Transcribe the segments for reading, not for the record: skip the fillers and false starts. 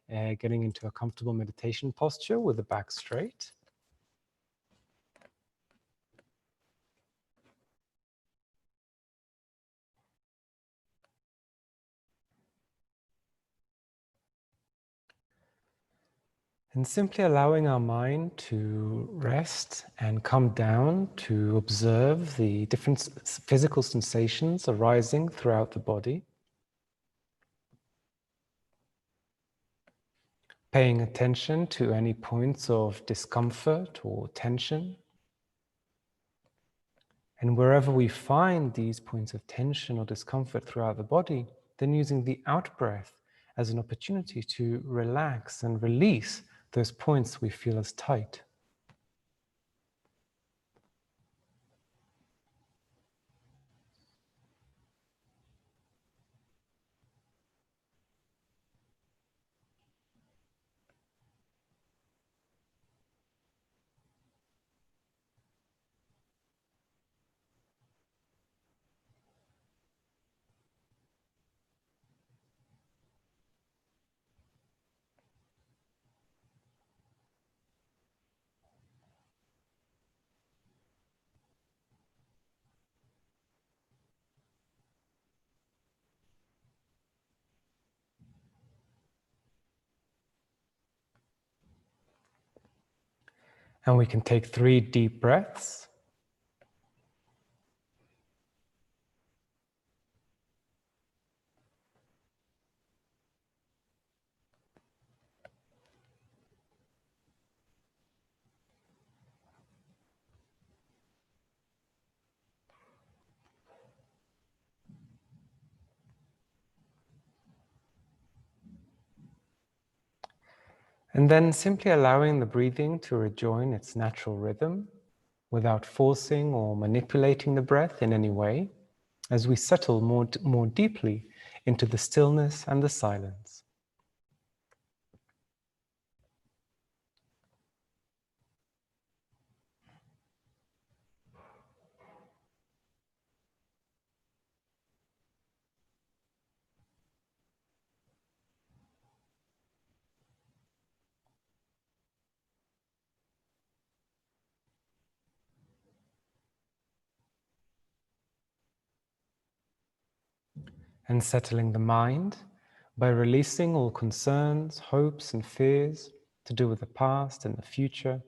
getting into a comfortable meditation posture with the back straight. And simply allowing our mind to rest and come down to observe the different physical sensations arising throughout the body. Paying attention to any points of discomfort or tension. And wherever we find these points of tension or discomfort throughout the body, then using the out-breath as an opportunity to relax and release those points we feel as tight. And we can take 3 deep breaths. And then simply allowing the breathing to rejoin its natural rhythm without forcing or manipulating the breath in any way, as we settle more deeply into the stillness and the silence. And settling the mind by releasing all concerns, hopes, and fears to do with the past and the future,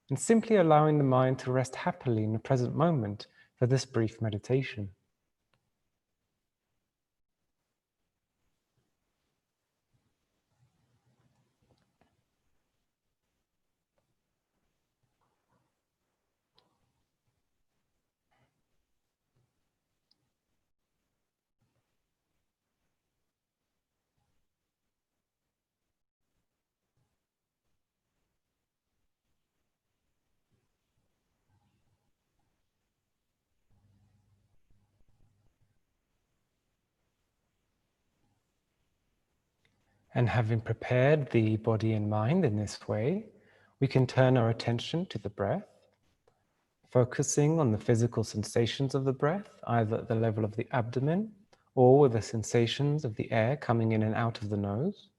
and simply allowing the mind to rest happily in the present moment for this brief meditation. And having prepared the body and mind in this way, we can turn our attention to the breath, focusing on the physical sensations of the breath, either at the level of the abdomen or with the sensations of the air coming in and out of the nose.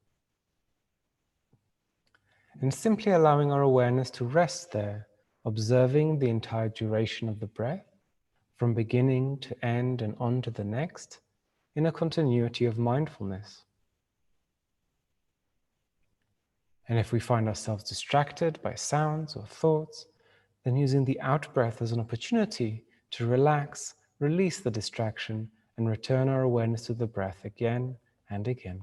And simply allowing our awareness to rest there, observing the entire duration of the breath, from beginning to end and on to the next, in a continuity of mindfulness. And if we find ourselves distracted by sounds or thoughts, then using the out-breath as an opportunity to relax, release the distraction, and return our awareness to the breath again and again.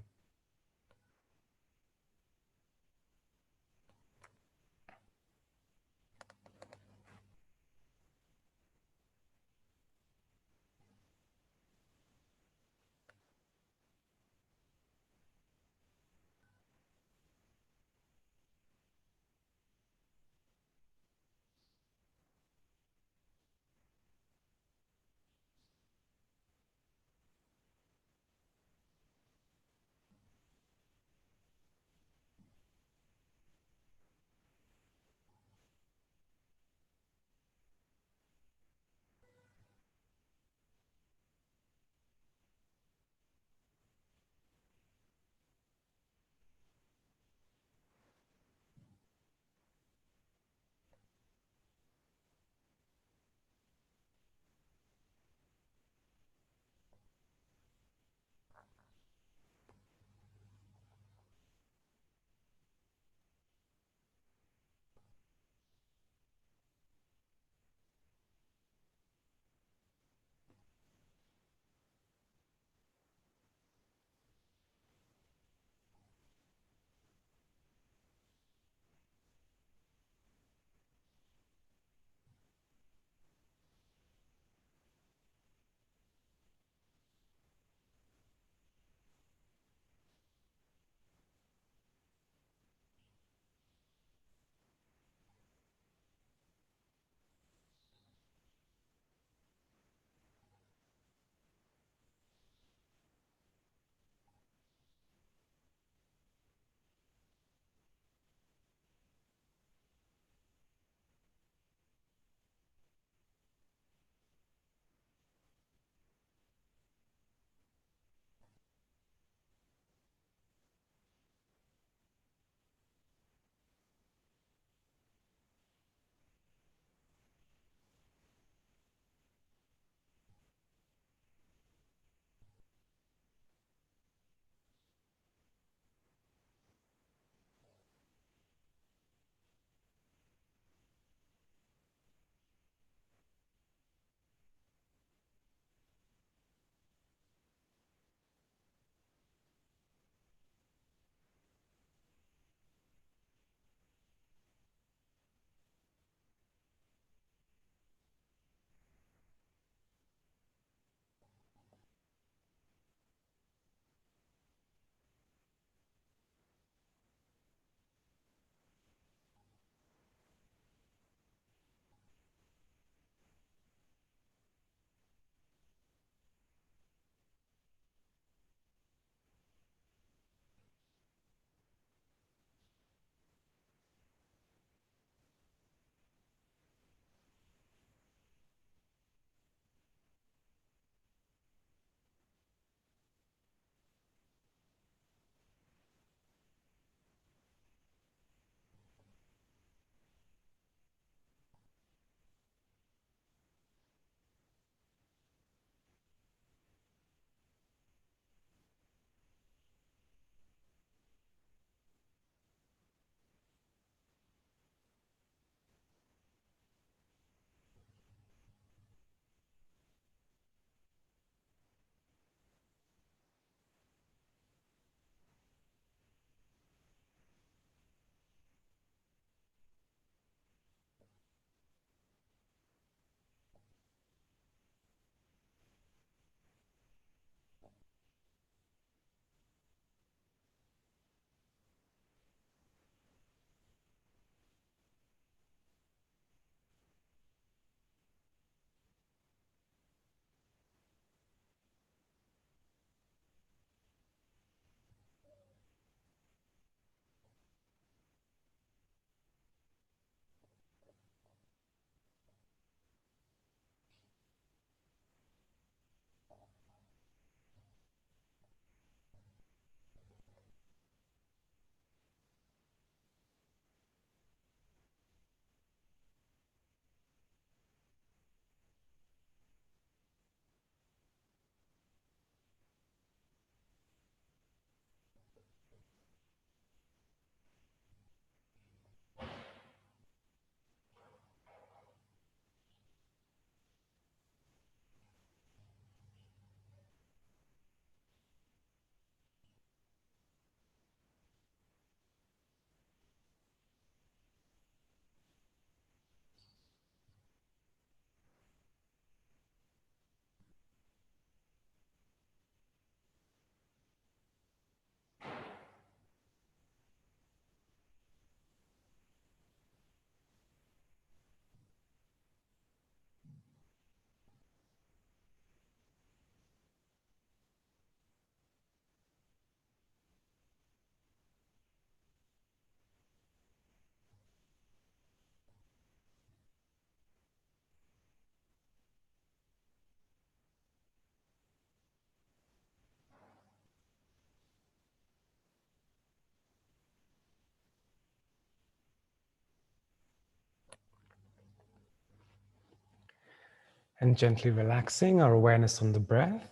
And gently relaxing our awareness on the breath.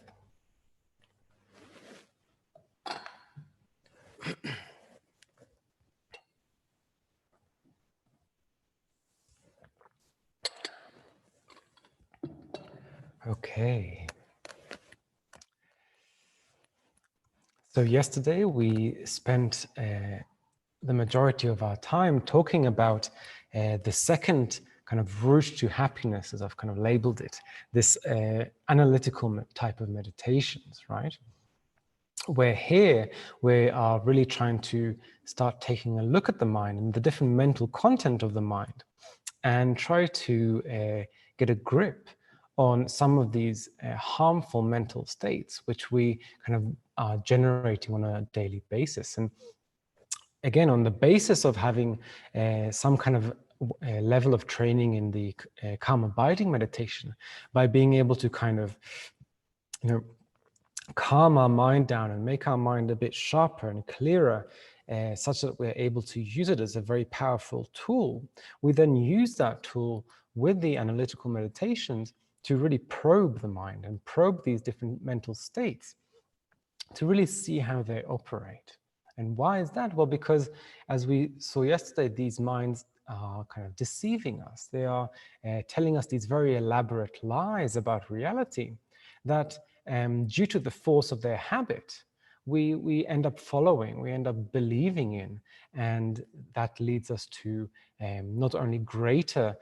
Okay. So yesterday we spent the majority of our time talking about the second kind of route to happiness, as I've kind of labeled it, this analytical type of meditations, right? Where here we are really trying to start taking a look at the mind and the different mental content of the mind and try to get a grip on some of these harmful mental states which we kind of are generating on a daily basis. And again, on the basis of having some kind of level of training in the calm abiding meditation, by being able to kind of, calm our mind down and make our mind a bit sharper and clearer, such that we're able to use it as a very powerful tool. We then use that tool with the analytical meditations to really probe the mind and probe these different mental states to really see how they operate. And why is that? Well, because as we saw yesterday, these minds are kind of deceiving us. They are telling us these very elaborate lies about reality that due to the force of their habit, we end up following, we end up believing in, and that leads us to not only greater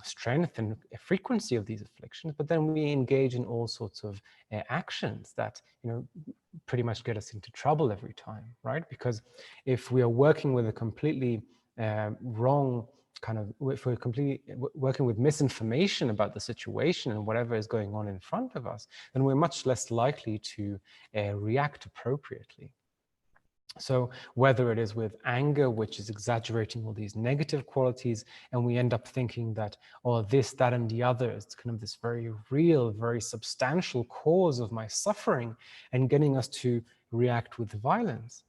strength and frequency of these afflictions, but then we engage in all sorts of actions that pretty much get us into trouble every time, right? Because if we are working with a completely wrong kind of, if we're completely working with misinformation about the situation and whatever is going on in front of us, then we're much less likely to react appropriately. So whether it is with anger, which is exaggerating all these negative qualities, and we end up thinking that, oh, this, that, and the other is kind of this very real, very substantial cause of my suffering, and getting us to react with violence.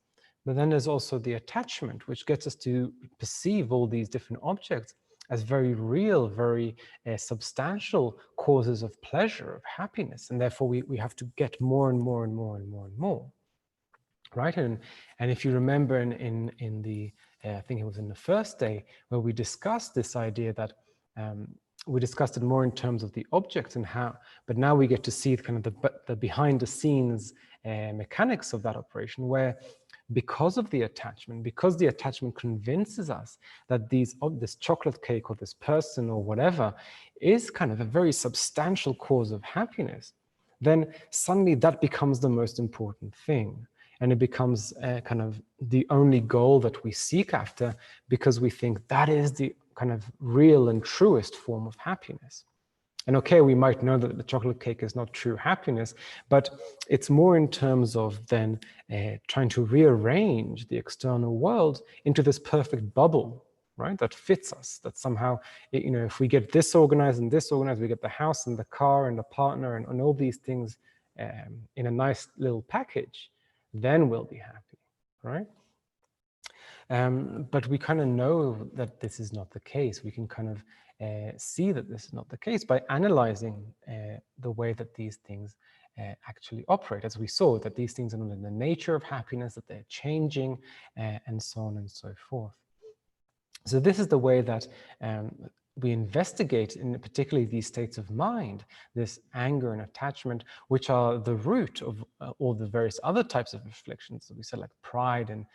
But then there's also the attachment, which gets us to perceive all these different objects as very real, very substantial causes of pleasure, of happiness. And therefore we have to get more and more and more and more and more. Right, and if you remember in the I think it was in the first day where we discussed this idea that we discussed it more in terms of the objects and how, but now we get to see kind of the behind the scenes mechanics of that operation, where because of the attachment, because the attachment convinces us that this chocolate cake or this person or whatever is kind of a very substantial cause of happiness, then suddenly that becomes the most important thing. And it becomes kind of the only goal that we seek after, because we think that is the kind of real and truest form of happiness. And okay, we might know that the chocolate cake is not true happiness, but it's more in terms of then trying to rearrange the external world into this perfect bubble, right? That fits us, that somehow, if we get this organized and this organized, we get the house and the car and the partner and all these things in a nice little package, then we'll be happy, right? But we kind of know that this is not the case. We can kind of see that this is not the case by analyzing the way that these things actually operate. As we saw, that these things are not in the nature of happiness, that they're changing, and so on and so forth. So this is the way that we investigate, in particularly these states of mind, this anger and attachment, which are the root of all the various other types of afflictions that we said, like pride and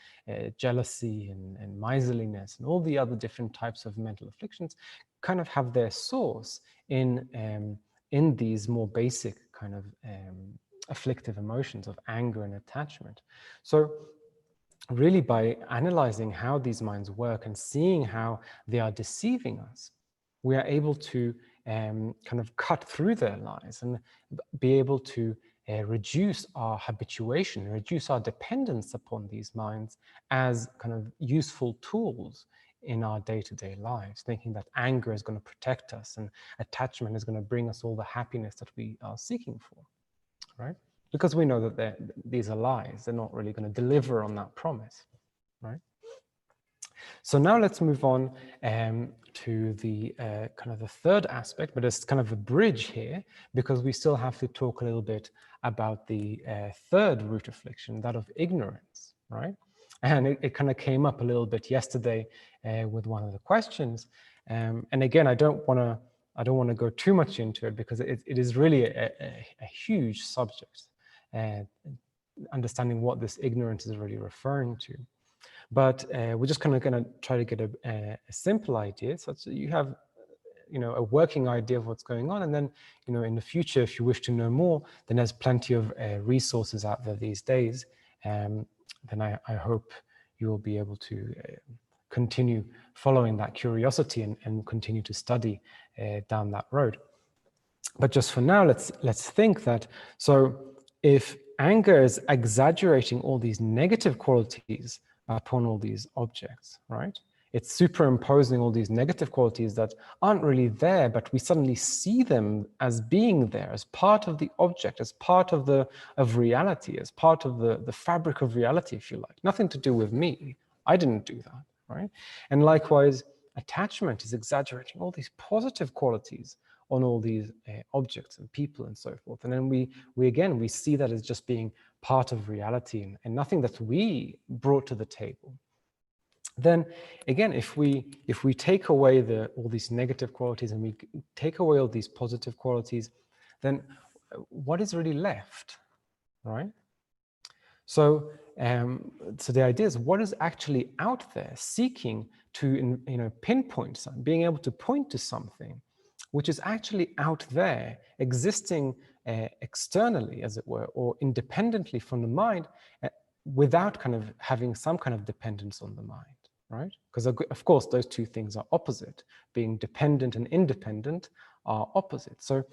jealousy and miserliness, and all the other different types of mental afflictions kind of have their source in these more basic kind of afflictive emotions of anger and attachment. So really, by analyzing how these minds work and seeing how they are deceiving us, we are able to kind of cut through their lies and be able to reduce our habituation, reduce our dependence upon these minds as kind of useful tools in our day-to-day lives, thinking that anger is going to protect us and attachment is going to bring us all the happiness that we are seeking for, right? Because we know that these are lies. They're not really going to deliver on that promise, right? So now let's move on to the kind of the third aspect, but it's kind of a bridge here because we still have to talk a little bit about the third root affliction, that of ignorance, right? And it kind of came up a little bit yesterday with one of the questions. And again, I don't want to go too much into it because it is really a huge subject, understanding what this ignorance is really referring to. But we're just kind of going to try to get a simple idea, such that you have, a working idea of what's going on. And then, in the future, if you wish to know more, then there's plenty of resources out there these days. Then I hope you will be able to continue following that curiosity and continue to study down that road. But just for now, let's think that, so if anger is exaggerating all these negative qualities upon all these objects, right? It's superimposing all these negative qualities that aren't really there, but we suddenly see them as being there, as part of the object, as part of reality, as part of the fabric of reality, if you like. Nothing to do with me. I didn't do that, right? And likewise, attachment is exaggerating all these positive qualities on all these objects and people and so forth. And then we see that as just being part of reality and nothing that we brought to the table. Then again, if we take away all these negative qualities and we take away all these positive qualities, then what is really left, right? So, so the idea is, what is actually out there seeking to pinpoint something, being able to point to something which is actually out there, existing externally, as it were, or independently from the mind, without kind of having some kind of dependence on the mind, right? Because of course, those two things are opposite. Being dependent and independent are opposite. So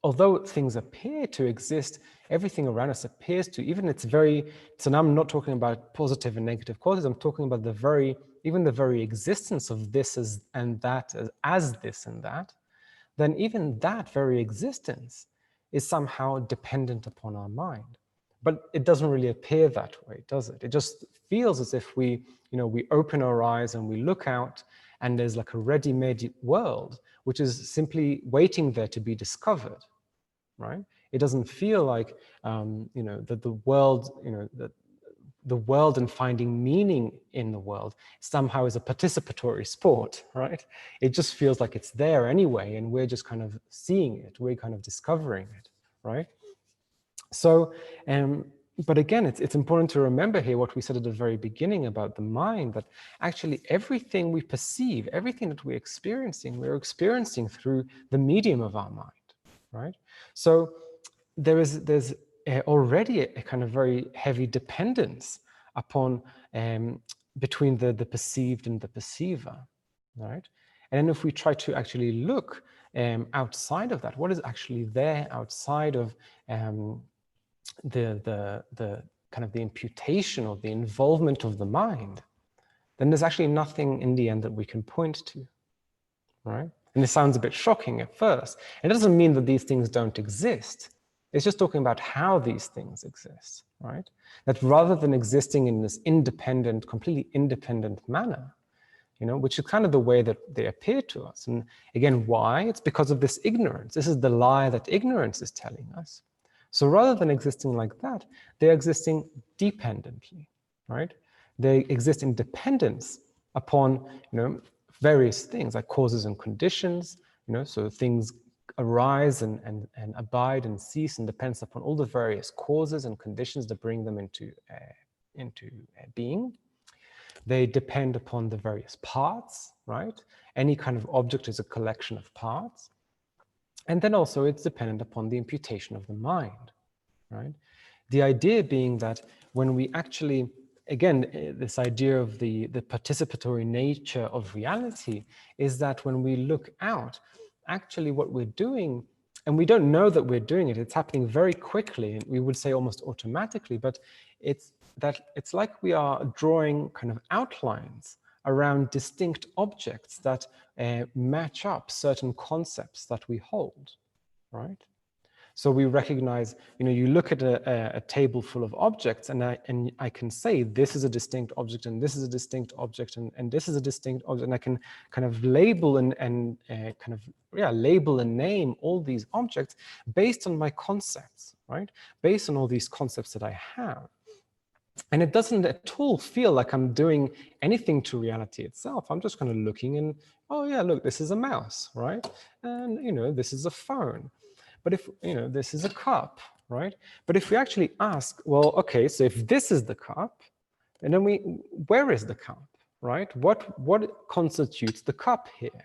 although things appear to exist, everything around us appears to, so now I'm not talking about positive and negative qualities, I'm talking about even the very existence of this and that as this and that, then even that very existence is somehow dependent upon our mind. But it doesn't really appear that way, does it? It just feels as if we open our eyes and we look out and there's like a ready-made world, which is simply waiting there to be discovered, right? It doesn't feel like, that the world, that the world and finding meaning in the world somehow is a participatory sport, right? It just feels like it's there anyway, and we're just kind of seeing it, we're kind of discovering it, right? So, but again, it's important to remember here what we said at the very beginning about the mind, that actually everything we perceive, everything that we're experiencing through the medium of our mind, right? So there's already a kind of very heavy dependence upon between the perceived and the perceiver, right? And then if we try to actually look outside of that, what is actually there outside of the kind of the imputation or the involvement of the mind, then there's actually nothing in the end that we can point to, right? And this sounds a bit shocking at first. It doesn't mean that these things don't exist. It's just talking about how these things exist, right? That rather than existing in this independent, completely independent manner, which is kind of the way that they appear to us. And again, why? It's because of this ignorance. This is the lie that ignorance is telling us. So rather than existing like that, they're existing dependently, right? They exist in dependence upon, various things like causes and conditions, so things arise and abide and cease and depends upon all the various causes and conditions that bring them into being. They depend upon the various parts, right? Any kind of object is a collection of parts. And then also it's dependent upon the imputation of the mind, right? The idea being that when we actually, again, this idea of the participatory nature of reality is that when we look out, actually what we're doing, and we don't know that we're doing it, it's happening very quickly, and we would say almost automatically, but it's like we are drawing kind of outlines around distinct objects that match up certain concepts that we hold, right? So we recognize, you look at a table full of objects, and I can say this is a distinct object, and this is a distinct object, and this is a distinct object, and I can kind of label and label and name all these objects based on my concepts, right? Based on all these concepts that I have. And it doesn't at all feel like I'm doing anything to reality itself. I'm just kind of looking and, oh yeah, look, this is a mouse, right? And this is a phone. But if, this is a cup, right? But if we actually ask, well, okay, so if this is the cup, and then where is the cup, right? What constitutes the cup here,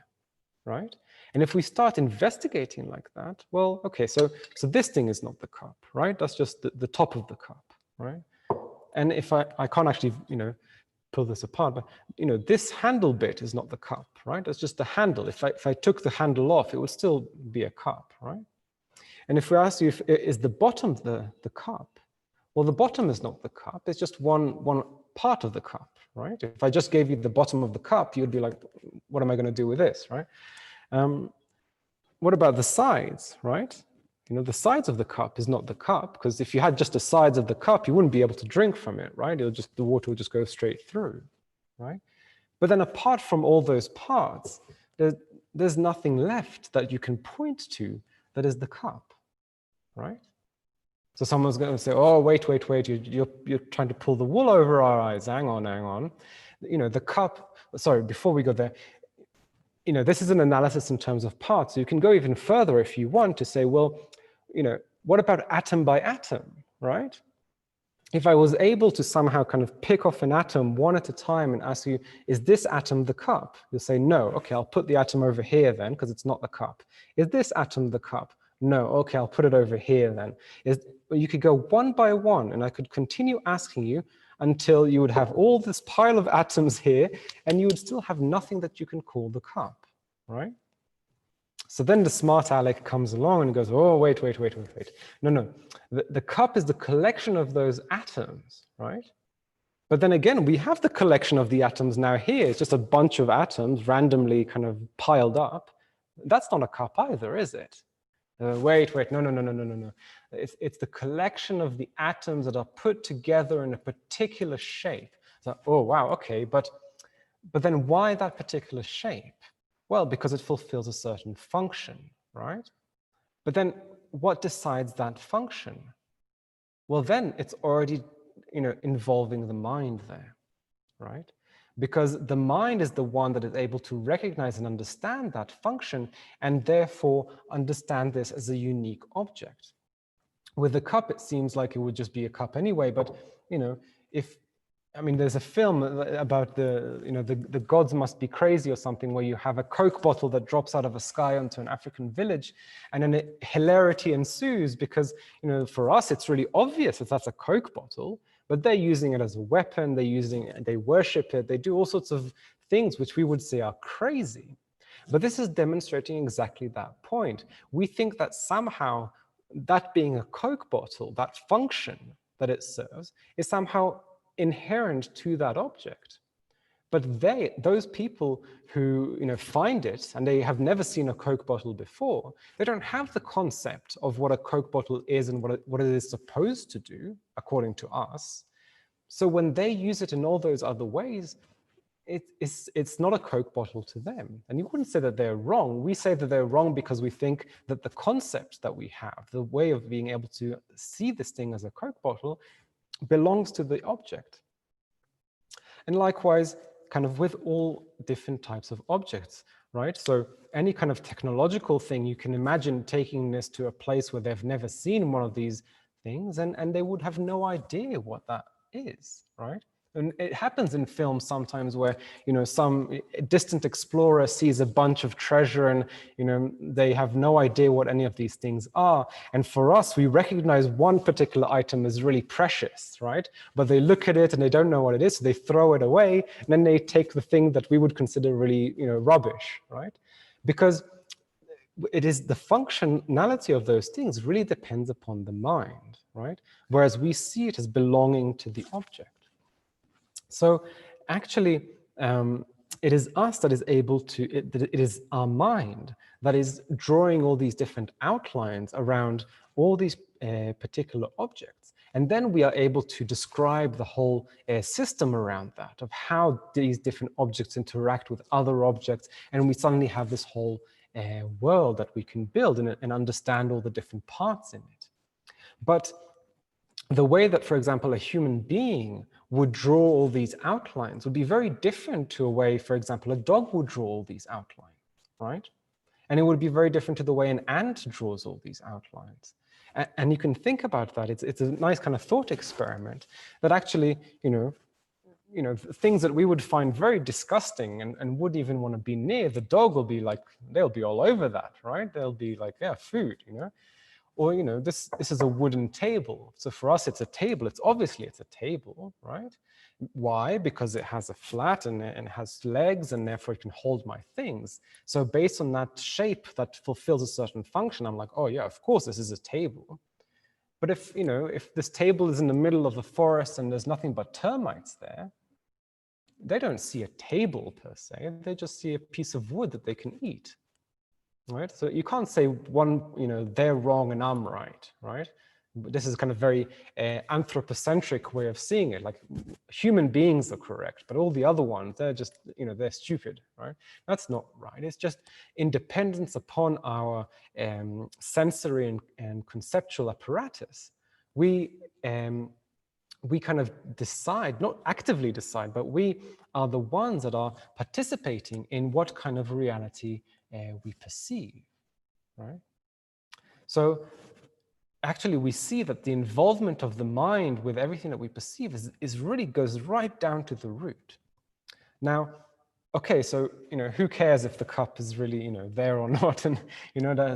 right? And if we start investigating like that, well, okay, so this thing is not the cup, right? That's just the top of the cup, right? And if I can't actually, pull this apart, but this handle bit is not the cup, right? It's just the handle. If I took the handle off, it would still be a cup, right? And if we ask you, is the bottom the cup? Well, the bottom is not the cup. It's just one part of the cup, right? If I just gave you the bottom of the cup, you'd be like, what am I going to do with this, right? What about the sides, right? The sides of the cup is not the cup, because if you had just the sides of the cup, you wouldn't be able to drink from it, right? The water would just go straight through, right? But then apart from all those parts, there's nothing left that you can point to that is the cup, right? So someone's going to say, oh, wait, you're trying to pull the wool over our eyes. Hang on. The cup, sorry, before we go there, this is an analysis in terms of parts. So you can go even further if you want to say, well, what about atom by atom, right? If I was able to somehow kind of pick off an atom one at a time and ask you, is this atom the cup? You'll say, no. Okay, I'll put the atom over here then, because it's not the cup. Is this atom the cup? No. Okay, I'll put it over here then. You could go one by one, and I could continue asking you until you would have all this pile of atoms here, and you would still have nothing that you can call the cup, right? So then the smart aleck comes along and goes, oh, wait. No. The cup is the collection of those atoms, right? But then again, we have the collection of the atoms now here. It's just a bunch of atoms randomly kind of piled up. That's not a cup either, is it? Wait, no. It's the collection of the atoms that are put together in a particular shape. So, oh, wow, okay, but then why that particular shape? Well, because it fulfills a certain function, right? But then what decides that function? Well, then it's already, involving the mind there, right? Because the mind is the one that is able to recognize and understand that function, and therefore understand this as a unique object. With the cup, it seems like it would just be a cup anyway, but, there's a film about the gods must be crazy or something, where you have a Coke bottle that drops out of the sky onto an African village, and then hilarity ensues because, for us, it's really obvious that that's a Coke bottle, but they're using it as a weapon, they worship it, they do all sorts of things which we would say are crazy. But this is demonstrating exactly that point. We think that somehow that being a Coke bottle, that function that it serves, is somehow inherent to that object. But those people who find it, and they have never seen a Coke bottle before, they don't have the concept of what a Coke bottle is and what it is supposed to do, according to us. So when they use it in all those other ways, it's not a Coke bottle to them. And you wouldn't say that they're wrong. We say that they're wrong because we think that the concept that we have, the way of being able to see this thing as a Coke bottle, belongs to the object. And likewise, kind of with all different types of objects, right? So any kind of technological thing, you can imagine taking this to a place where they've never seen one of these things, and they would have no idea what that is, right? And it happens in films sometimes where, some distant explorer sees a bunch of treasure and, they have no idea what any of these things are. And for us, we recognize one particular item as really precious, right? But they look at it and they don't know what it is, so they throw it away, and then they take the thing that we would consider really, rubbish, right? Because it is the functionality of those things really depends upon the mind, right? Whereas we see it as belonging to the object. So actually, it is us that is able to, it is our mind that is drawing all these different outlines around all these particular objects. And then we are able to describe the whole system around that, of how these different objects interact with other objects. And we suddenly have this whole world that we can build and understand all the different parts in it. But the way that, for example, a human being would draw all these outlines would be very different to a way, for example, a dog would draw all these outlines, right? And it would be very different to the way an ant draws all these outlines. And you can think about that. It's a nice kind of thought experiment that actually, things that we would find very disgusting and wouldn't even want to be near, the dog will be like, they'll be all over that, right? They'll be like, yeah, food, Or, this is a wooden table. So for us, it's a table. Obviously it's a table, right? Why? Because it has a flat and it has legs, and therefore it can hold my things. So based on that shape that fulfills a certain function, I'm like, oh yeah, of course this is a table. But if this table is in the middle of the forest and there's nothing but termites there, they don't see a table per se. They just see a piece of wood that they can eat. Right? So you can't say one, they're wrong and I'm right, right? This is kind of very anthropocentric way of seeing it. Like human beings are correct, but all the other ones, they're just, they're stupid, right? That's not right. It's just independence upon our sensory and conceptual apparatus. We kind of decide, not actively decide, but we are the ones that are participating in what kind of reality we perceive, right? So actually we see that the involvement of the mind with everything that we perceive is really goes right down to the root. Now, okay, so, who cares if the cup is really, there or not? And,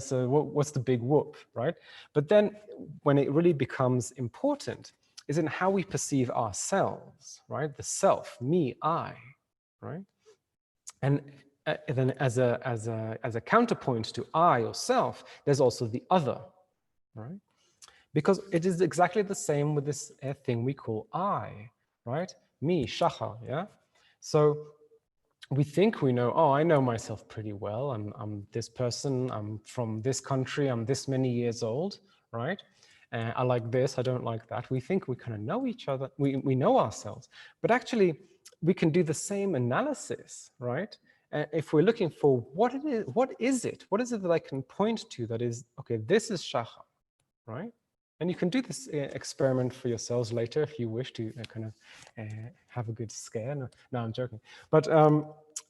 so what's the big whoop, right? But then when it really becomes important is in how we perceive ourselves, right? The self, me, I, right? And then as a counterpoint to I or self, there's also the other, right? Because it is exactly the same with this thing we call I, right? Me, shachar, yeah? So we think we know, oh, I know myself pretty well. I'm this person, I'm from this country, I'm this many years old, right? I like this, I don't like that. We think we kind of know each other, we know ourselves, but actually we can do the same analysis, right? If we're looking for what is it that I can point to that is, okay, this is shachar, right? And you can do this experiment for yourselves later if you wish to kind of have a good scare. No, I'm joking. But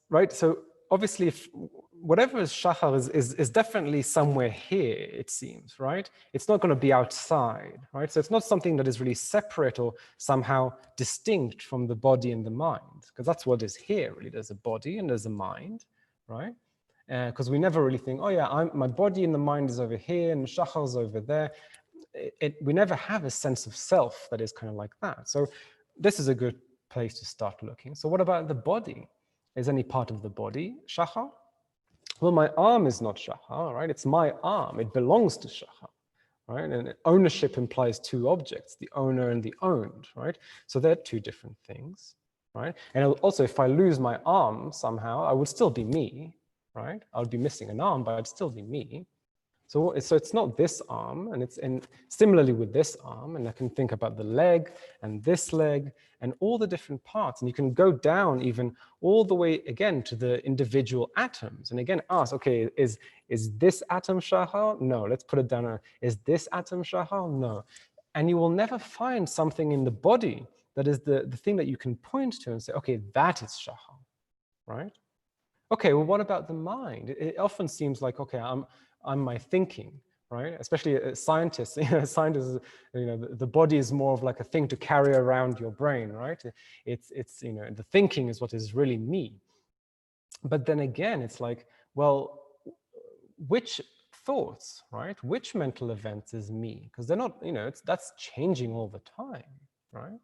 right, so obviously, if whatever is shachar is definitely somewhere here, it seems, right? It's not going to be outside, right? So it's not something that is really separate or somehow distinct from the body and the mind, because that's what is here, really. There's a body and there's a mind, right? Because we never really think, oh yeah, my body and the mind is over here and shachar is over there. We never have a sense of self that is kind of like that. So this is a good place to start looking. So what about the body? Is any part of the body shachar? Well, my arm is not shachar, right? It's my arm. It belongs to shachar, right? And ownership implies two objects, the owner and the owned, right? So they're two different things, right? And also, if I lose my arm somehow, I would still be me, right? I would be missing an arm, but I'd still be me. So it's not this arm, and similarly with this arm, and I can think about the leg and this leg and all the different parts, and you can go down even all the way again to the individual atoms, and again ask, okay, is this atom shachar? No, let's put it down. Is this atom shachar? No, and you will never find something in the body that is the thing that you can point to and say, okay, that is shachar, right? Okay, well, what about the mind? It often seems like, okay, I'm my thinking, right? Especially scientists, scientists, the body is more of like a thing to carry around your brain, right? It's the thinking is what is really me. But then again, it's like, well, which thoughts, right? Which mental events is me? Because they're not, that's changing all the time, right?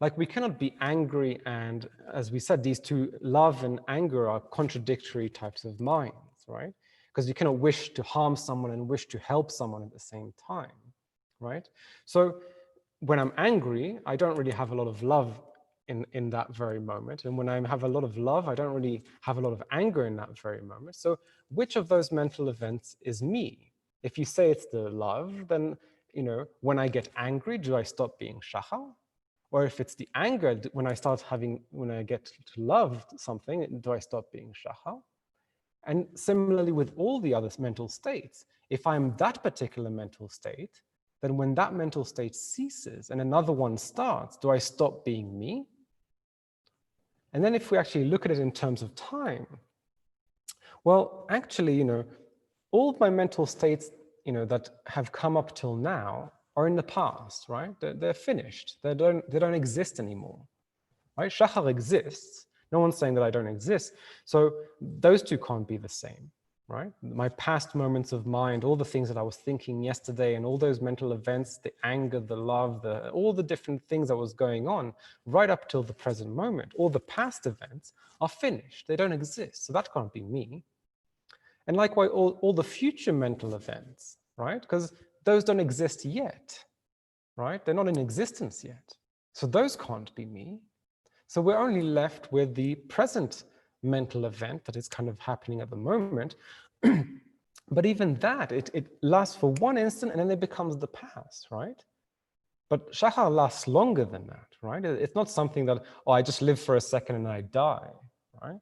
Like we cannot be angry and, as we said, these two, love and anger, are contradictory types of minds, right? Because you cannot wish to harm someone and wish to help someone at the same time, right? So when I'm angry, I don't really have a lot of love in that very moment. And when I have a lot of love, I don't really have a lot of anger in that very moment. So which of those mental events is me? If you say it's the love, then, when I get angry, do I stop being shachar? Or if it's the anger, when I get to love something, do I stop being shachar? And similarly with all the other mental states, if I'm that particular mental state, then when that mental state ceases and another one starts, do I stop being me? And then if we actually look at it in terms of time, well, actually, all of my mental states, that have come up till now are in the past, right? They're finished. They don't exist anymore, right? Shachar exists. No one's saying that I don't exist. So those two can't be the same, right? My past moments of mind, all the things that I was thinking yesterday and all those mental events, the anger, the love, all the different things that was going on right up till the present moment, all the past events are finished. They don't exist. So that can't be me. And likewise, all the future mental events, right? Because those don't exist yet, right? They're not in existence yet. So those can't be me. So we're only left with the present mental event that is kind of happening at the moment. But even that, it lasts for one instant and then it becomes the past, right? But shachar lasts longer than that, right? It's not something that, I just live for a second and I die, right?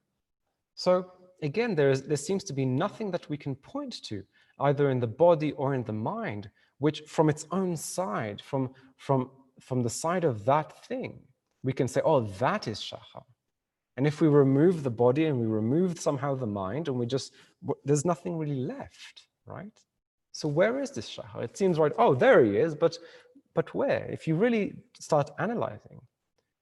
So again, there seems to be nothing that we can point to, either in the body or in the mind, which from its own side, from the side of that thing, we can say, that is shachar. And if we remove the body and we remove somehow the mind, and there's nothing really left, right? So where is this shachar? It seems right, there he is, but where? If you really start analyzing.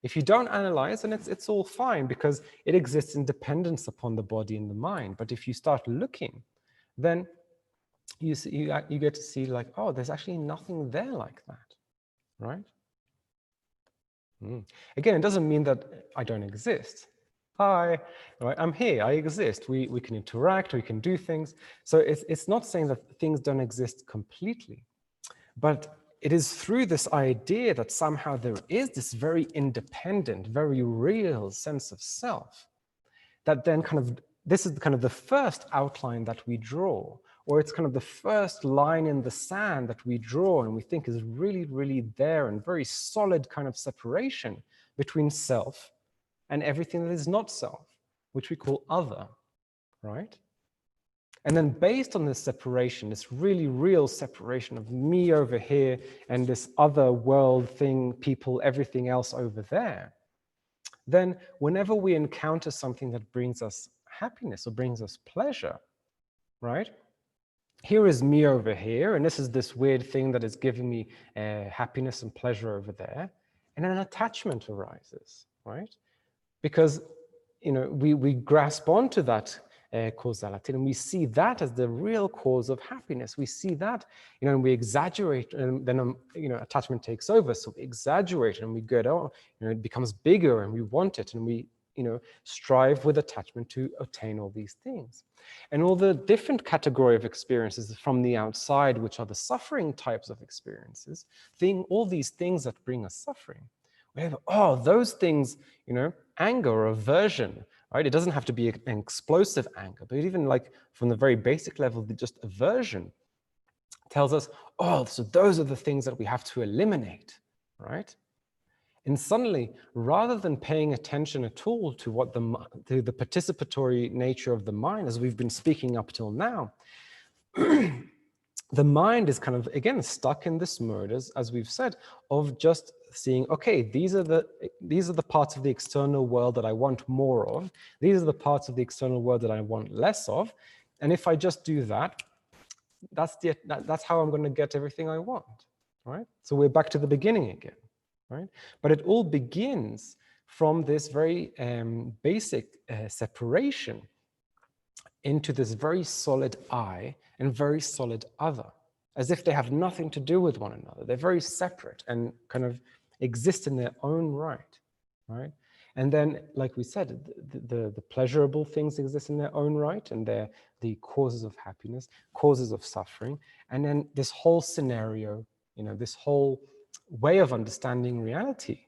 If you don't analyze, then it's all fine because it exists in dependence upon the body and the mind. But if you start looking, then you get to see like, there's actually nothing there like that, right? Again, it doesn't mean that I don't exist. Hi, right? I'm here, I exist. We can interact, we can do things. So it's not saying that things don't exist completely, but it is through this idea that somehow there is this very independent, very real sense of self that then this is kind of the first outline that we draw, or it's kind of the first line in the sand that we draw and we think is really, really there and very solid kind of separation between self and everything that is not self, which we call other, right? And then based on this separation, this really real separation of me over here and this other world thing, people, everything else over there, then whenever we encounter something that brings us happiness or brings us pleasure, right? Here is me over here, and this is this weird thing that is giving me happiness and pleasure over there, and an attachment arises, right? Because we grasp onto that causality, and we see that as the real cause of happiness. We see that, and we exaggerate, and then attachment takes over. So we exaggerate, and we go, it becomes bigger, and we want it, and we strive with attachment to attain all these things. And all the different category of experiences from the outside, which are the suffering types of experiences, all these things that bring us suffering. We have, those things, anger or aversion, right? It doesn't have to be an explosive anger, but even like from the very basic level, just aversion tells us, so those are the things that we have to eliminate, right? And suddenly, rather than paying attention at all to what to the participatory nature of the mind, as we've been speaking up till now, the mind is kind of, again, stuck in this mode, as we've said, of just seeing, okay, these are the parts of the external world that I want more of. These are the parts of the external world that I want less of. And if I just do that, that's how I'm going to get everything I want, right? So we're back to the beginning again, right? But it all begins from this very basic separation into this very solid I and very solid other, as if they have nothing to do with one another. They're very separate and kind of exist in their own right, right? And then, like we said, the pleasurable things exist in their own right, and they're the causes of happiness, causes of suffering. And then this whole scenario, this whole way of understanding reality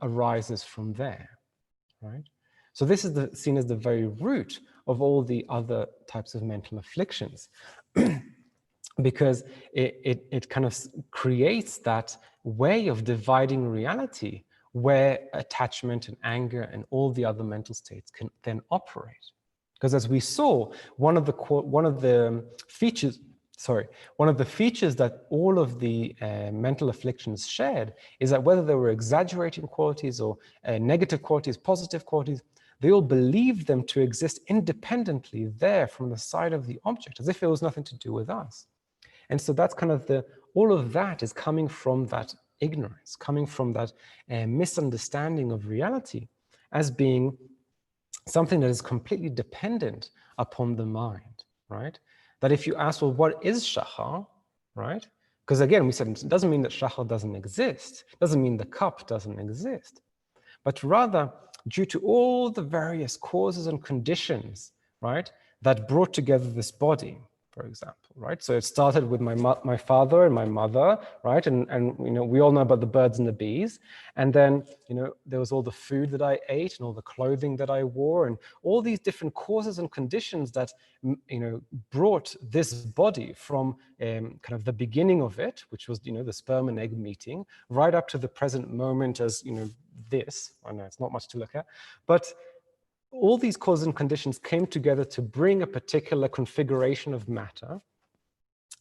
arises from there, right? So this is seen as the very root of all the other types of mental afflictions, because it kind of creates that way of dividing reality where attachment and anger and all the other mental states can then operate. Because as we saw, one of the features that all of the mental afflictions shared is that whether they were exaggerating qualities or negative qualities, positive qualities, they all believed them to exist independently there from the side of the object, as if it was nothing to do with us. And so that's kind of all of that is coming from that ignorance, coming from that misunderstanding of reality as being something that is completely dependent upon the mind, right? That if you ask, well, what is shachar, right? Because again, we said it doesn't mean that shachar doesn't exist, it doesn't mean the cup doesn't exist, but rather due to all the various causes and conditions, right, that brought together this body, for example, right? So it started with my father and my mother, right? And you know, we all know about the birds and the bees. And then, you know, there was all the food that I ate and all the clothing that I wore and all these different causes and conditions that, you know, brought this body from kind of the beginning of it, which was, you know, the sperm and egg meeting, right up to the present moment as, you know, this. I know it's not much to look at, but all these causes and conditions came together to bring a particular configuration of matter.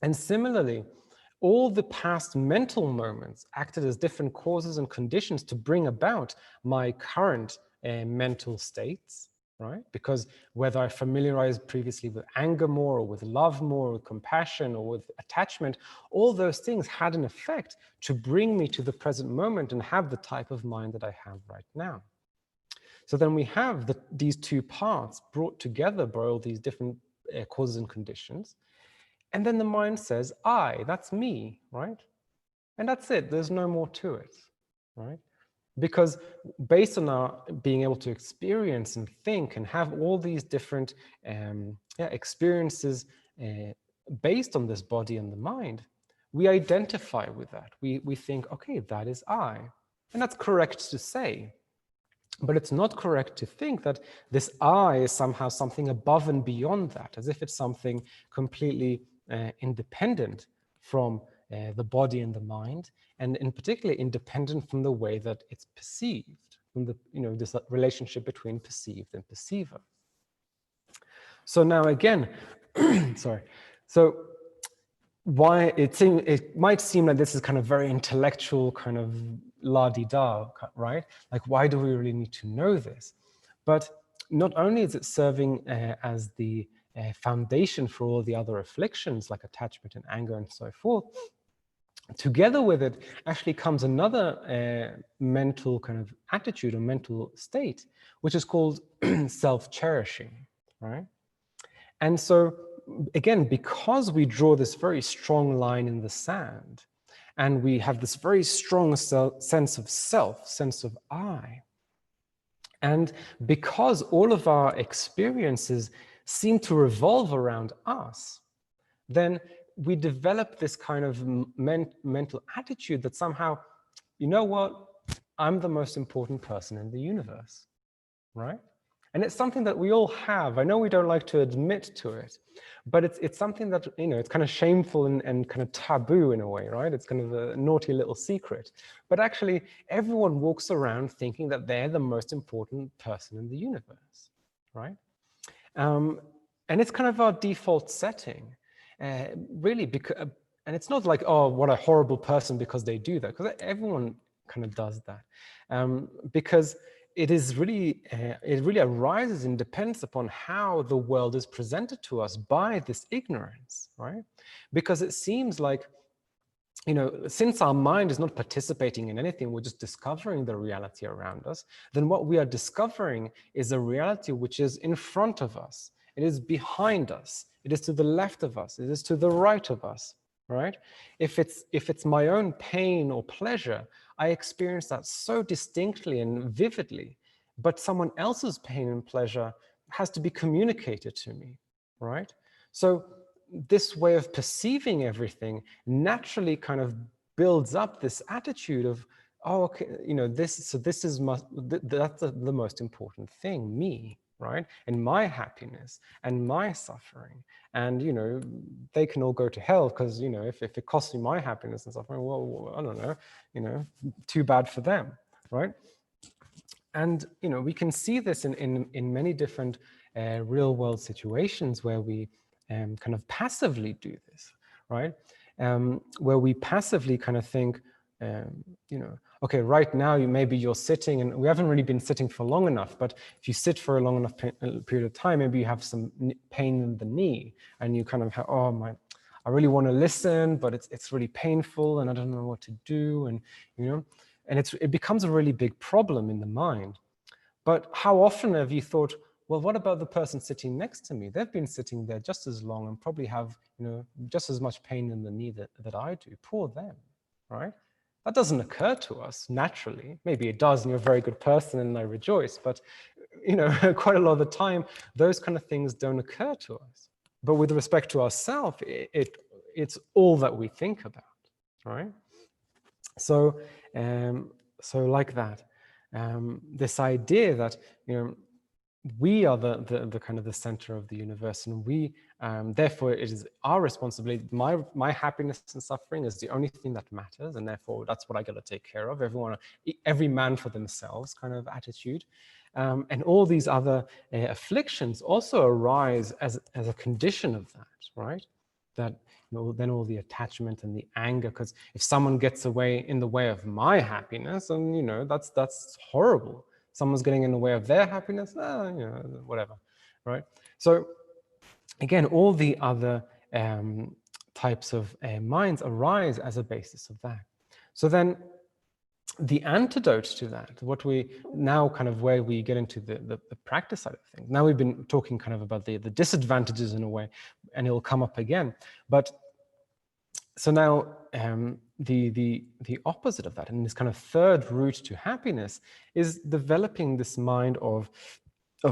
And similarly, all the past mental moments acted as different causes and conditions to bring about my current mental states, right? Because whether I familiarized previously with anger more, or with love more, or with compassion, or with attachment, all those things had an effect to bring me to the present moment and have the type of mind that I have right now. So then we have these two parts brought together by all these different causes and conditions. And then the mind says, I, that's me, right? And that's it, there's no more to it, right? Because based on our being able to experience and think and have all these different experiences based on this body and the mind, we identify with that. We think, okay, that is I. And that's correct to say. But it's not correct to think that this I is somehow something above and beyond that, as if it's something completely independent from the body and the mind, and in particular independent from the way that it's perceived, from the, you know, this relationship between perceived and perceiver. So now again, sorry. So why it might seem like this is kind of very intellectual, kind of la-di-da, right? Like, why do we really need to know this? But not only is it serving as the foundation for all the other afflictions like attachment and anger and so forth, together with it actually comes another mental kind of attitude or mental state, which is called self-cherishing, right? And so again, because we draw this very strong line in the sand, and we have this very strong sense of self, sense of I, and because all of our experiences seem to revolve around us, then we develop this kind of mental attitude that somehow, you know what, I'm the most important person in the universe, right? And it's something that we all have. I know we don't like to admit to it, but it's something that, you know, it's kind of shameful and kind of taboo in a way, right? It's kind of a naughty little secret. But actually, everyone walks around thinking that they're the most important person in the universe, right? And it's kind of our default setting, really, because, and it's not like, oh, what a horrible person because they do that, because everyone kind of does that, because it really arises and depends upon how the world is presented to us by this ignorance, right? Because it seems like, you know, since our mind is not participating in anything, we're just discovering the reality around us, then what we are discovering is a reality which is in front of us. It is behind us. It is to the left of us. It is to the right of us, right? If it's my own pain or pleasure, I experience that so distinctly and vividly, but someone else's pain and pleasure has to be communicated to me, right? So this way of perceiving everything naturally kind of builds up this attitude of, oh, okay, this is that's the most important thing, me, right? And my happiness and my suffering. And, they can all go to hell because, if it costs me my happiness and suffering, well, I don't know, too bad for them, right? And, we can see this in many different real world situations where we kind of passively do this, right? Where we passively kind of think, okay, right now maybe you're sitting, and we haven't really been sitting for long enough, but if you sit for a long enough period of time, maybe you have some pain in the knee, and you kind of have, I really want to listen, but it's really painful, and I don't know what to do, and and it becomes a really big problem in the mind. But how often have you thought, well, what about the person sitting next to me? They've been sitting there just as long and probably have, just as much pain in the knee that I do. Poor them, right? That doesn't occur to us naturally. Maybe it does, and you're a very good person, and I rejoice. But, quite a lot of the time, those kind of things don't occur to us. But with respect to ourselves, it's all that we think about, right? So, like that, this idea that we are the kind of the center of the universe, and we therefore it is our responsibility. My happiness and suffering is the only thing that matters, and therefore that's what I got to take care of. Every man for themselves kind of attitude, and all these other afflictions also arise as a condition of that, right? That then all the attachment and the anger, because if someone gets in the way of my happiness, and that's horrible. Someone's getting in the way of their happiness, whatever, right? So again, all the other types of minds arise as a basis of that. So then the antidote to that, what we now kind of where we get into the practice side of things. Now we've been talking kind of about the disadvantages in a way, and it'll come up again. But so now the opposite of that, and this kind of third route to happiness, is developing this mind of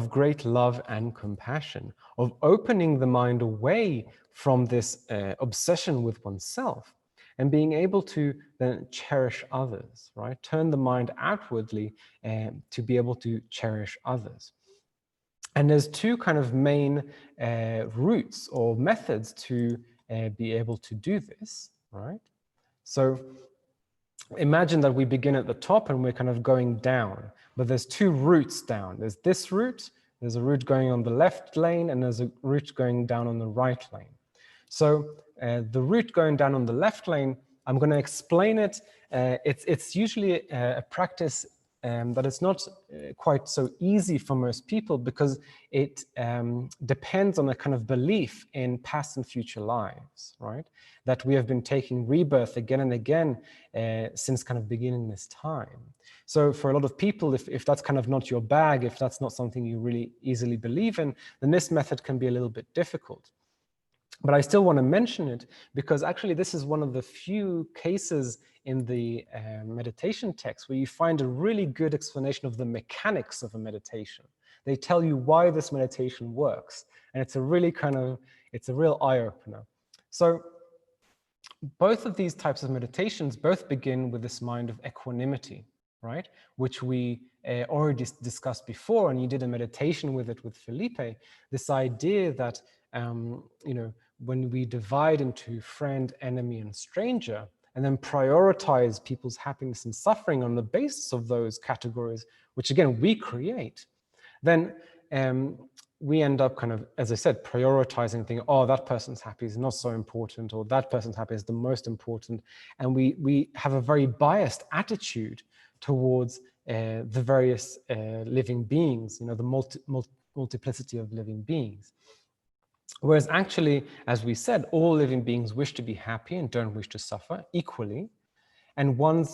great love and compassion, of opening the mind away from this obsession with oneself, and being able to then cherish others, right? Turn the mind outwardly to be able to cherish others. And there's two kind of main routes or methods to be able to do this, right? So imagine that we begin at the top and we're kind of going down, but there's two routes down. There's this route, there's a route going on the left lane, and there's a route going down on the right lane. So the route going down on the left lane, I'm going to explain it. It's usually a practice that is not quite so easy for most people, because it depends on a kind of belief in past and future lives, right? That we have been taking rebirth again and again since kind of beginning this time. So for a lot of people, if that's kind of not your bag, if that's not something you really easily believe in, then this method can be a little bit difficult. But I still want to mention it because actually this is one of the few cases in the meditation text where you find a really good explanation of the mechanics of a meditation. They tell you why this meditation works. And it's a really it's a real eye-opener. So both of these types of meditations both begin with this mind of equanimity, right? Which we already discussed before, and you did a meditation with it with Felipe. This idea that, when we divide into friend, enemy, and stranger, and then prioritize people's happiness and suffering on the basis of those categories, which again, we create, then we end up kind of, as I said, prioritizing, thinking, oh, that person's happy is not so important, or that person's happy is the most important. And we have a very biased attitude towards the various living beings, the multiplicity of living beings. Whereas actually, as we said, all living beings wish to be happy and don't wish to suffer equally. And one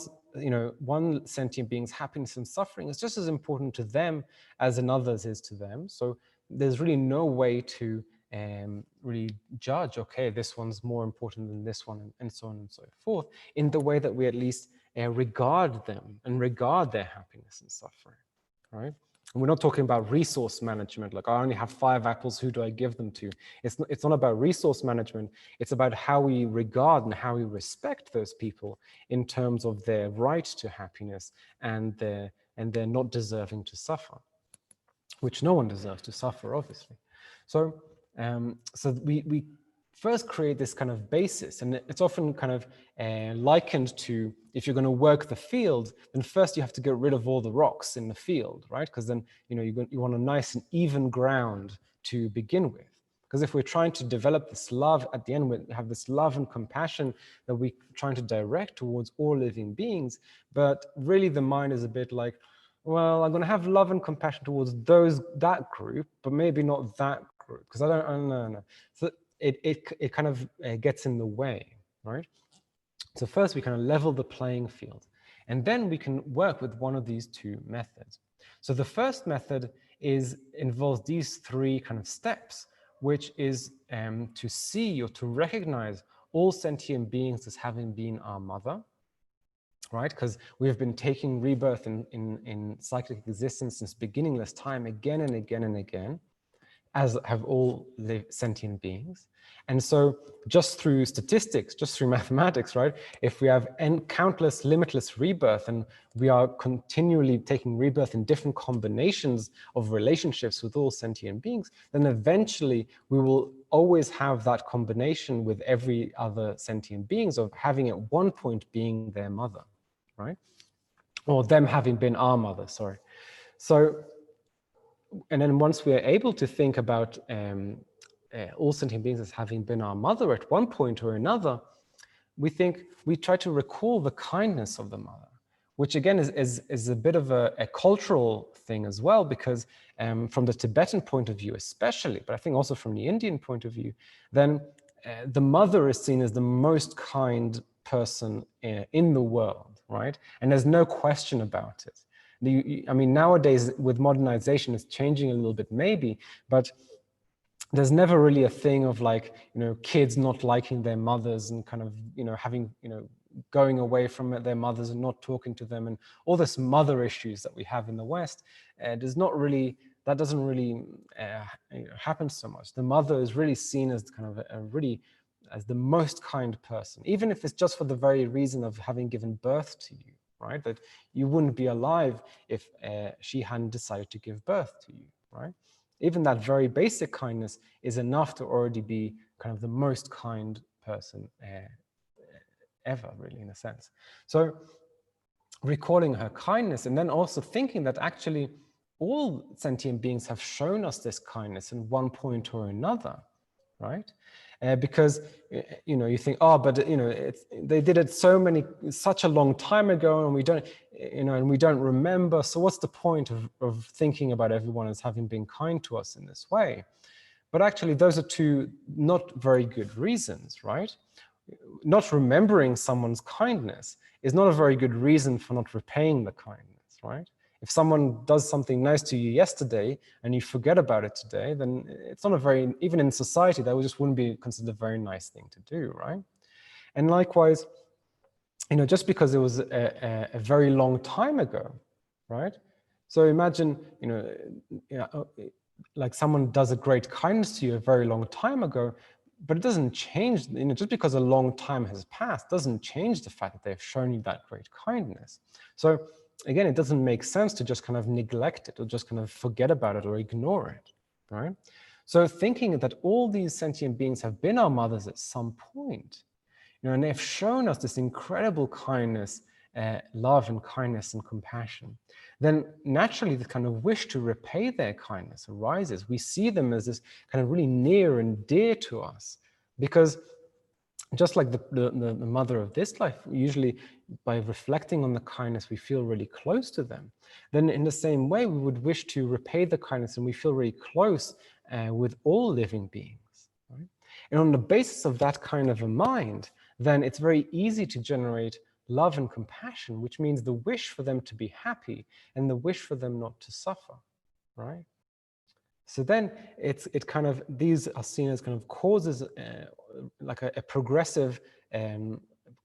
sentient being's happiness and suffering is just as important to them as another's is to them. So there's really no way to really judge, okay, this one's more important than this one, and so on and so forth, in the way that we at least regard them and regard their happiness and suffering, right? We're not talking about resource management, like I only have 5 apples, who do I give them to? It's not about resource management, it's about how we regard and how we respect those people in terms of their right to happiness and their not deserving to suffer, which no one deserves to suffer, obviously. So, so we first create this kind of basis, and it's often kind of likened to, if you're going to work the field, then first you have to get rid of all the rocks in the field, right? Because then you want a nice and even ground to begin with. Because if we're trying to develop this love at the end, we have this love and compassion that we're trying to direct towards all living beings, but really the mind is a bit like, well, I'm going to have love and compassion towards that group, but maybe not that group, because I don't know. So it kind of gets in the way, right? So first we kind of level the playing field, and then we can work with one of these 2 methods. So the first method involves these 3 kind of steps, which is to see or to recognize all sentient beings as having been our mother, right? Because we have been taking rebirth in cyclic existence since beginningless time again and again and again, as have all sentient beings. And so just through statistics, just through mathematics, right? If we have countless, limitless rebirth, and we are continually taking rebirth in different combinations of relationships with all sentient beings, then eventually we will always have that combination with every other sentient beings of having at one point being their mother, right? Or them having been our mother, sorry. So, and then once we are able to think about all sentient beings as having been our mother at one point or another, we try to recall the kindness of the mother, which again is a bit of a cultural thing as well, because from the Tibetan point of view especially, but I think also from the Indian point of view, then the mother is seen as the most kind person in the world, right? And there's no question about it. I mean, nowadays with modernization, it's changing a little bit maybe, but there's never really a thing of like, kids not liking their mothers and kind of, having, going away from their mothers and not talking to them and all this mother issues that we have in the West. That doesn't really happen so much. The mother is really seen as kind of as the most kind person, even if it's just for the very reason of having given birth to you, right? That you wouldn't be alive if she hadn't decided to give birth to you, right? Even that very basic kindness is enough to already be kind of the most kind person ever, really, in a sense. So recalling her kindness, and then also thinking that actually all sentient beings have shown us this kindness in one point or another, right? Because you think, oh, but they did it such a long time ago, and we don't remember. So what's the point of thinking about everyone as having been kind to us in this way? But actually, those are 2 not very good reasons, right? Not remembering someone's kindness is not a very good reason for not repaying the kindness, right? If someone does something nice to you yesterday and you forget about it today, then it's not even in society, that just wouldn't be considered a very nice thing to do, right? And likewise, just because it was a very long time ago, right? So imagine, like someone does a great kindness to you a very long time ago, but it doesn't change, just because a long time has passed doesn't change the fact that they've shown you that great kindness. So again, it doesn't make sense to just kind of neglect it or just kind of forget about it or ignore it, right? So thinking that all these sentient beings have been our mothers at some point, and they've shown us this incredible kindness, love and kindness and compassion, then naturally the kind of wish to repay their kindness arises. We see them as this kind of really near and dear to us, because just like the mother of this life, usually by reflecting on the kindness, we feel really close to them. Then in the same way, we would wish to repay the kindness, and we feel really close with all living beings, right? And on the basis of that kind of a mind, then it's very easy to generate love and compassion, which means the wish for them to be happy and the wish for them not to suffer, right? So then these are seen as kind of causes, like a progressive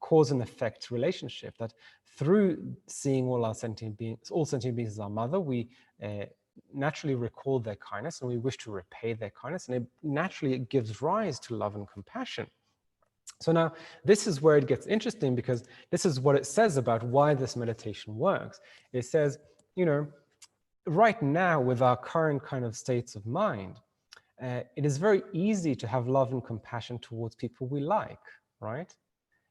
cause and effect relationship, that through seeing all sentient beings as our mother, we naturally recall their kindness and we wish to repay their kindness, and it gives rise to love and compassion. So now this is where it gets interesting, because this is what it says about why this meditation works. It says, right now with our current kind of states of mind, it is very easy to have love and compassion towards people we like, right?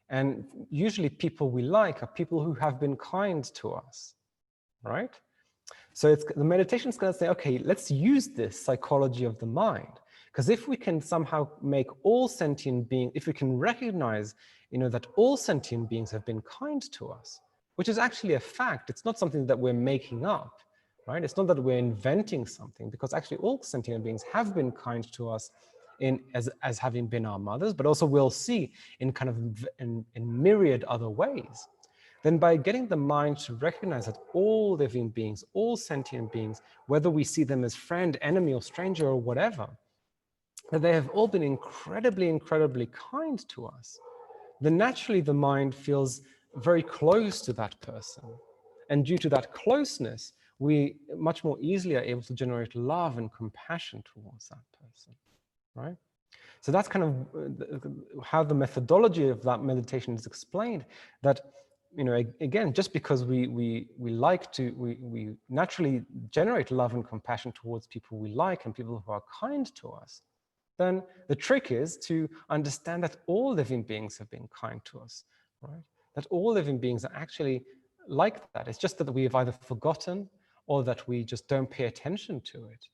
And usually people we like are people who have been kind to us, right? So the meditation is going to say, okay, let's use this psychology of the mind. Because if we can somehow make all sentient beings, if we can recognize, that all sentient beings have been kind to us, which is actually a fact, it's not something that we're making up, right? It's not that we're inventing something, because actually all sentient beings have been kind to us as having been our mothers, but also we'll see in kind of in myriad other ways. Then by getting the mind to recognize that all living beings, all sentient beings, whether we see them as friend, enemy, or stranger, or whatever, that they have all been incredibly, incredibly kind to us, then naturally the mind feels very close to that person. And due to that closeness, we much more easily are able to generate love and compassion towards that person, right? So that's kind of how the methodology of that meditation is explained, that, again, just because we naturally generate love and compassion towards people we like and people who are kind to us, then the trick is to understand that all living beings have been kind to us, right? That all living beings are actually like that. It's just that we have either forgotten or that we just don't pay attention to it.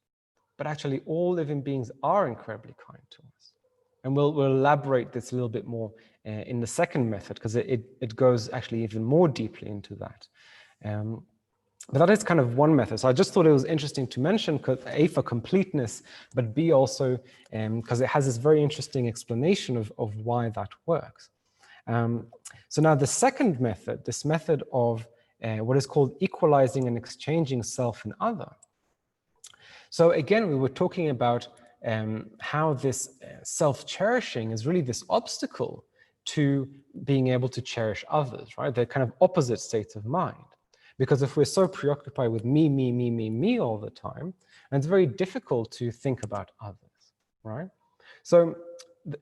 But actually all living beings are incredibly kind to us. And we'll elaborate this a little bit more in the second method, because it goes actually even more deeply into that. But that is kind of one method. So I just thought it was interesting to mention, A, for completeness, but B, also because it has this very interesting explanation of why that works. So now the second method, this method of what is called equalizing and exchanging self and other. So again, we were talking about how this self-cherishing is really this obstacle to being able to cherish others, right? They're kind of opposite states of mind. Because if we're so preoccupied with me, me, me, me, me all the time, and it's very difficult to think about others, right? So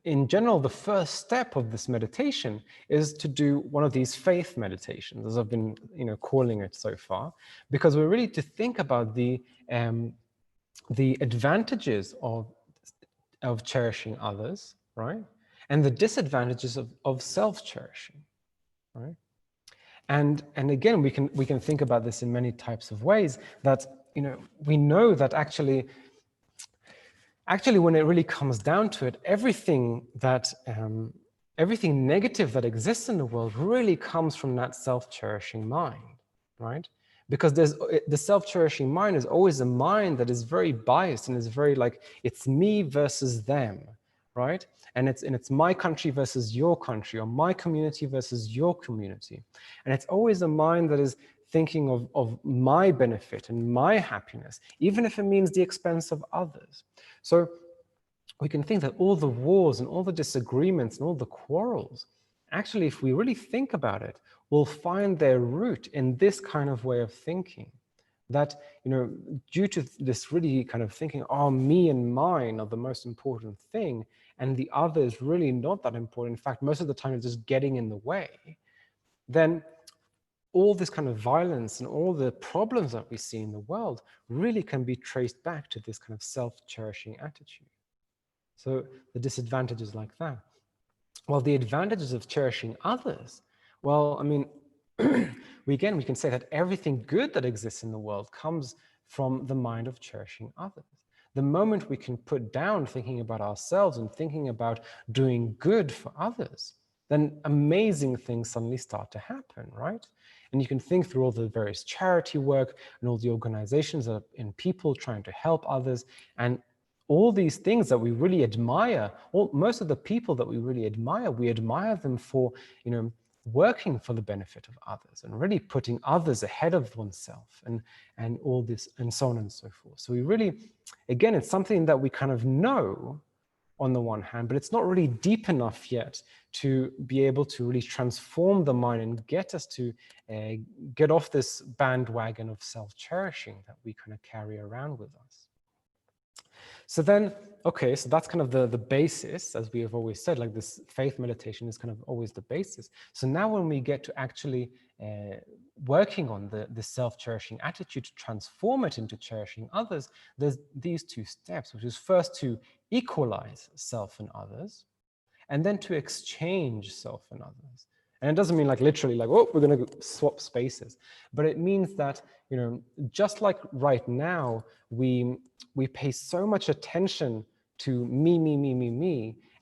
in general, the first step of this meditation is to do one of these faith meditations, as I've been calling it so far, because we're really to think about the advantages of cherishing others, right? And the disadvantages of self-cherishing, right? And again, we can think about this in many types of ways, that we know that actually when it really comes down to it, everything negative that exists in the world really comes from that self-cherishing mind, right? Because the self-cherishing mind is always a mind that is very biased and is very like, it's me versus them, right? And it's my country versus your country, or my community versus your community. And it's always a mind that is thinking of my benefit and my happiness, even if it means the expense of others. So we can think that all the wars and all the disagreements and all the quarrels, actually, if we really think about it, will find their root in this kind of way of thinking. That, due to this really kind of thinking, oh, me and mine are the most important thing, and the other is really not that important. In fact, most of the time it's just getting in the way. Then all this kind of violence and all the problems that we see in the world really can be traced back to this kind of self-cherishing attitude. So the disadvantages like that. Well, the advantages of cherishing others, well, I mean, we can say that everything good that exists in the world comes from the mind of cherishing others. The moment we can put down thinking about ourselves and thinking about doing good for others, then amazing things suddenly start to happen, right? And you can think through all the various charity work and all the organizations that are in people trying to help others, and all these things that we really admire, most of the people that we really admire, we admire them for, working for the benefit of others and really putting others ahead of oneself and all this and so on and so forth. So we really, again, it's something that we kind of know, on the one hand, but it's not really deep enough yet to be able to really transform the mind and get us to get off this bandwagon of self-cherishing that we kind of carry around with us. So then, okay, so that's kind of the basis, as we have always said, like this faith meditation is kind of always the basis. So now when we get to actually working on the self-cherishing attitude to transform it into cherishing others, there's these two steps, which is first to equalize self and others, and then to exchange self and others. And it doesn't mean like literally like, oh, we're going to swap spaces, but it means that, you know, just like right now, we pay so much attention to me,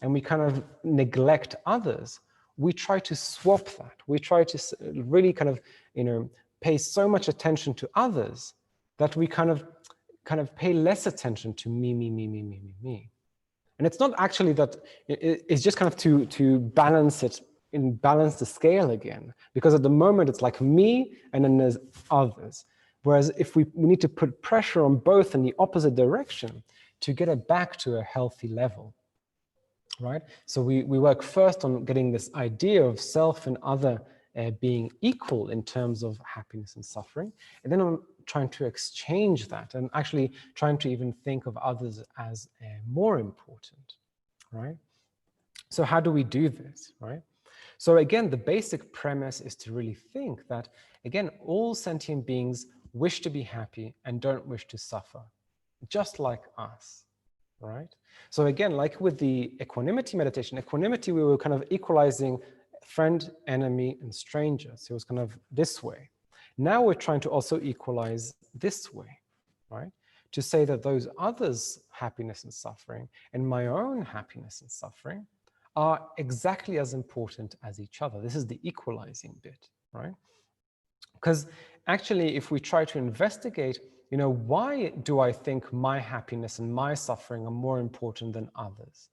and we kind of neglect others. We try to swap that. We try to really kind of, you know, pay so much attention to others that we kind of pay less attention to me. And it's not actually that, it's just kind of to balance it, and balance the scale again. Because at the moment it's like me and then there's others. Whereas if we need to put pressure on both in the opposite direction to get it back to a healthy level, right? So we work first on getting this idea of self and other being equal in terms of happiness and suffering. And then on trying to exchange that and actually trying to even think of others as more important, right? So how do we do this, right? So again, the basic premise is to really think that, again, all sentient beings wish to be happy and don't wish to suffer, just like us, right? So again, like with the equanimity meditation, equanimity, we were kind of equalizing friend, enemy, and stranger. So it was kind of this way. Now we're trying to also equalize this way, right? To say that those others' happiness and suffering and my own happiness and suffering are exactly as important as each other. This is the equalizing bit, right? Because actually, if we try to investigate, you know, why do I think my happiness and my suffering are more important than others?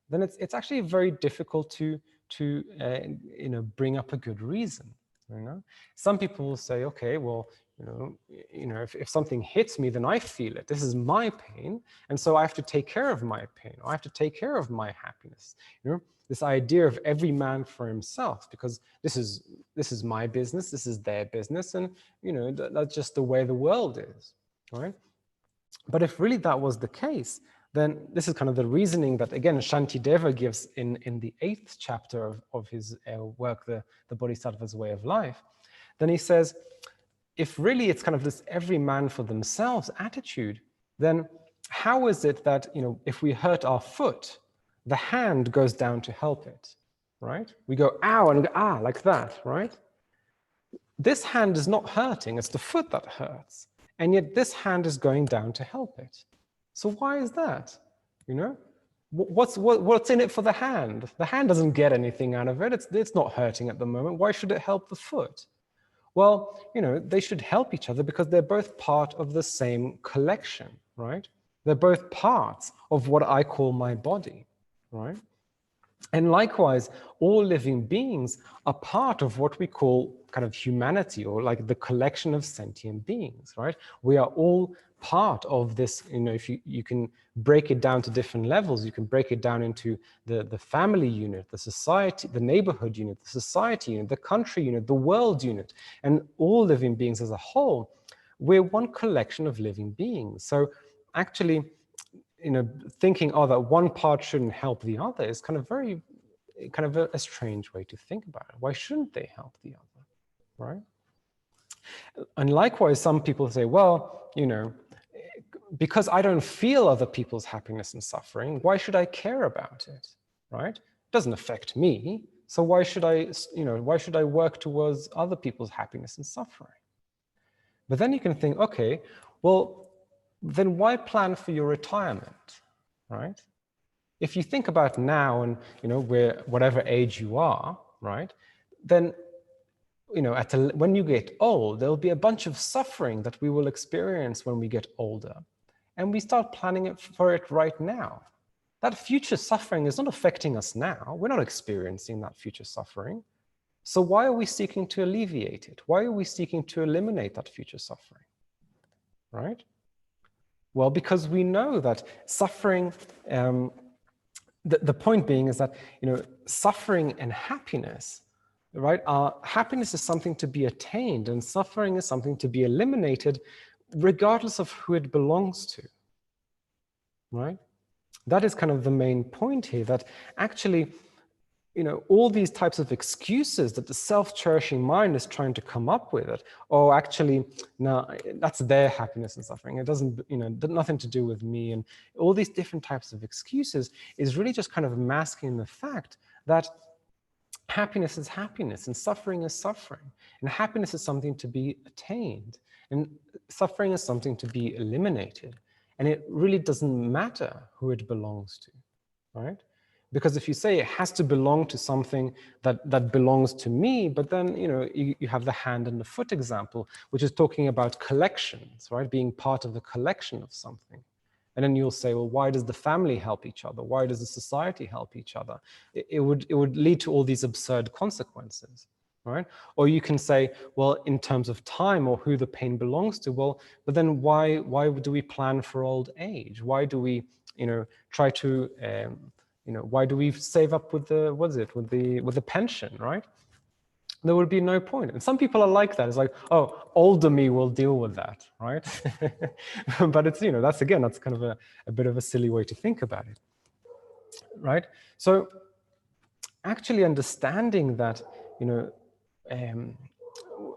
Then it's actually very difficult to you know, bring up a good reason. You know, some people will say, okay, well, you know, if something hits me, then I feel it. This is my pain, and so I have to take care of my pain. Or I have to take care of my happiness. You know, this idea of every man for himself, because this is my business, this is their business, and you know, that's just the way the world is, right? But if really that was the case, then this is kind of the reasoning that, again, Shantideva gives in the 8th chapter of his work, the Bodhisattva's Way of Life. Then he says, if really it's kind of this every man for themselves attitude, then how is it that, you know, if we hurt our foot, the hand goes down to help it, right? We go, ow, and go, ah, like that, right? This hand is not hurting, it's the foot that hurts. And yet this hand is going down to help it. So why is that? You know, what's in it for the hand? The hand doesn't get anything out of it. It's not hurting at the moment. Why should it help the foot? Well, you know, they should help each other because they're both part of the same collection, right? They're both parts of what I call my body, right? And likewise, all living beings are part of what we call kind of humanity, or like the collection of sentient beings, right? We are all part of this, you know, if you can break it down to different levels, you can break it down into the family unit, the society, the neighborhood unit, the society unit, the country unit, the world unit, and all living beings as a whole. We're one collection of living beings. So actually, you know, thinking, oh, that one part shouldn't help the other is kind of a strange way to think about it. Why shouldn't they help the other, right? And likewise, some people say, well, you know, because I don't feel other people's happiness and suffering, why should I care about it, right? It doesn't affect me, so why should I, you know, why should I work towards other people's happiness and suffering? But then you can think, okay, well, then why plan for your retirement, right? If you think about now and, you know, whatever age you are, right, then, you know, when you get old, there'll be a bunch of suffering that we will experience when we get older. And we start planning for it right now. That future suffering is not affecting us now. We're not experiencing that future suffering. So why are we seeking to alleviate it? Why are we seeking to eliminate that future suffering, right? Well, because we know that suffering the point being is that, suffering and happiness, right? Happiness is something to be attained, and suffering is something to be eliminated, regardless of who it belongs to, right? That is kind of the main point here, that actually, all these types of excuses that the self-cherishing mind is trying to come up with it, oh, actually, no, that's their happiness and suffering. It doesn't, nothing to do with me. And all these different types of excuses is really just kind of masking the fact that happiness is happiness and suffering is suffering. And happiness is something to be attained and suffering is something to be eliminated. And it really doesn't matter who it belongs to, right? Because if you say it has to belong to something that belongs to me, but then you have the hand and the foot example, which is talking about collections, right? Being part of a collection of something. And then you'll say, well, why does the family help each other? Why does the society help each other? It would lead to all these absurd consequences, right? Or you can say, well, in terms of time or who the pain belongs to, well, but then why do we plan for old age? Why do we, try to why do we save up with the pension, right? There would be no point. And some people are like that. It's like, oh, older me will deal with that, right? But it's, that's kind of a bit of a silly way to think about it, right? So actually understanding that,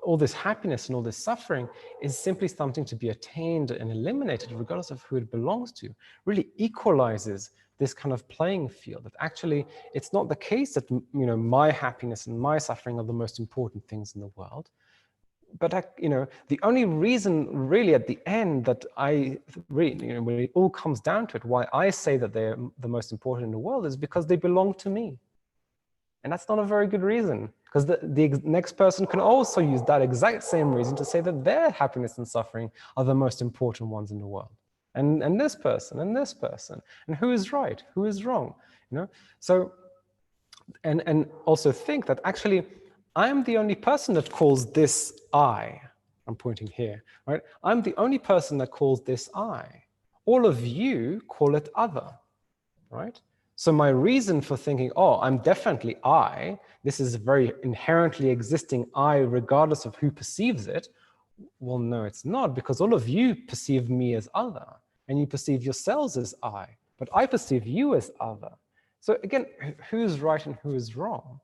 all this happiness and all this suffering is simply something to be attained and eliminated regardless of who it belongs to, really equalizes this kind of playing field, that actually it's not the case that my happiness and my suffering are the most important things in the world, but the only reason really at the end that I really, when it all comes down to it, why I say that they're the most important in the world is because they belong to me. And that's not a very good reason, because the next person can also use that exact same reason to say that their happiness and suffering are the most important ones in the world. And this person, and this person, and who is right, who is wrong, So, and also think that actually, I'm the only person that calls this I. I'm pointing here, right? I'm the only person that calls this I. All of you call it other, right? So my reason for thinking, oh, I'm definitely I, this is a very inherently existing I regardless of who perceives it, well, no, it's not, because all of you perceive me as other, and you perceive yourselves as I, but I perceive you as other. So again, who's right and who is wrong?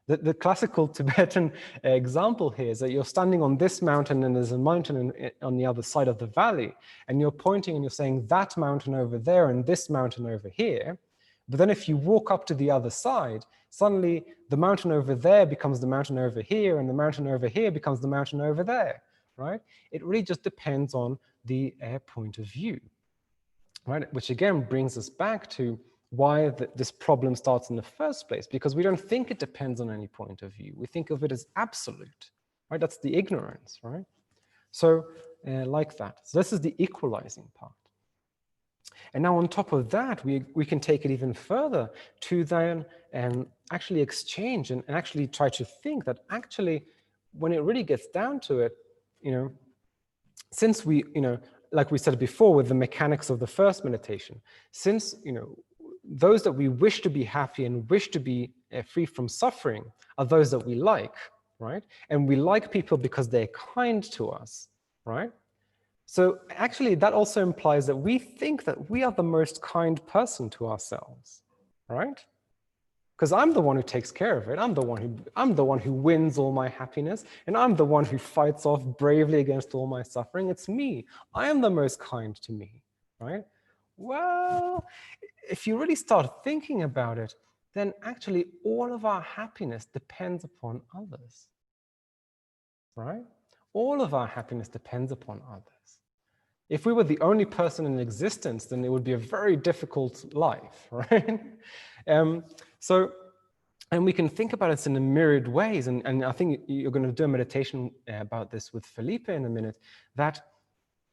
The classical Tibetan example here is that you're standing on this mountain and there's a mountain on the other side of the valley, and you're pointing and you're saying that mountain over there and this mountain over here. But then if you walk up to the other side, suddenly the mountain over there becomes the mountain over here, and the mountain over here becomes the mountain over there, right? It really just depends on the point of view, right? Which again brings us back to why this problem starts in the first place, because we don't think it depends on any point of view. We think of it as absolute, right? That's the ignorance, right? So like that. So this is the equalizing part. And now on top of that, we can take it even further to then actually exchange and actually try to think that actually, when it really gets down to it, since we, like we said before with the mechanics of the first meditation, since, those that we wish to be happy and wish to be free from suffering are those that we like, right? And we like people because they're kind to us, right? So actually, that also implies that we think that we are the most kind person to ourselves, right? Because I'm the one who takes care of it. I'm the one who wins all my happiness, and I'm the one who fights off bravely against all my suffering. It's me. I am the most kind to me, right? Well, if you really start thinking about it, then actually all of our happiness depends upon others, right? All of our happiness depends upon others. If we were the only person in existence, then it would be a very difficult life, right? And we can think about it in a myriad ways, and I think you're going to do a meditation about this with Felipe in a minute, that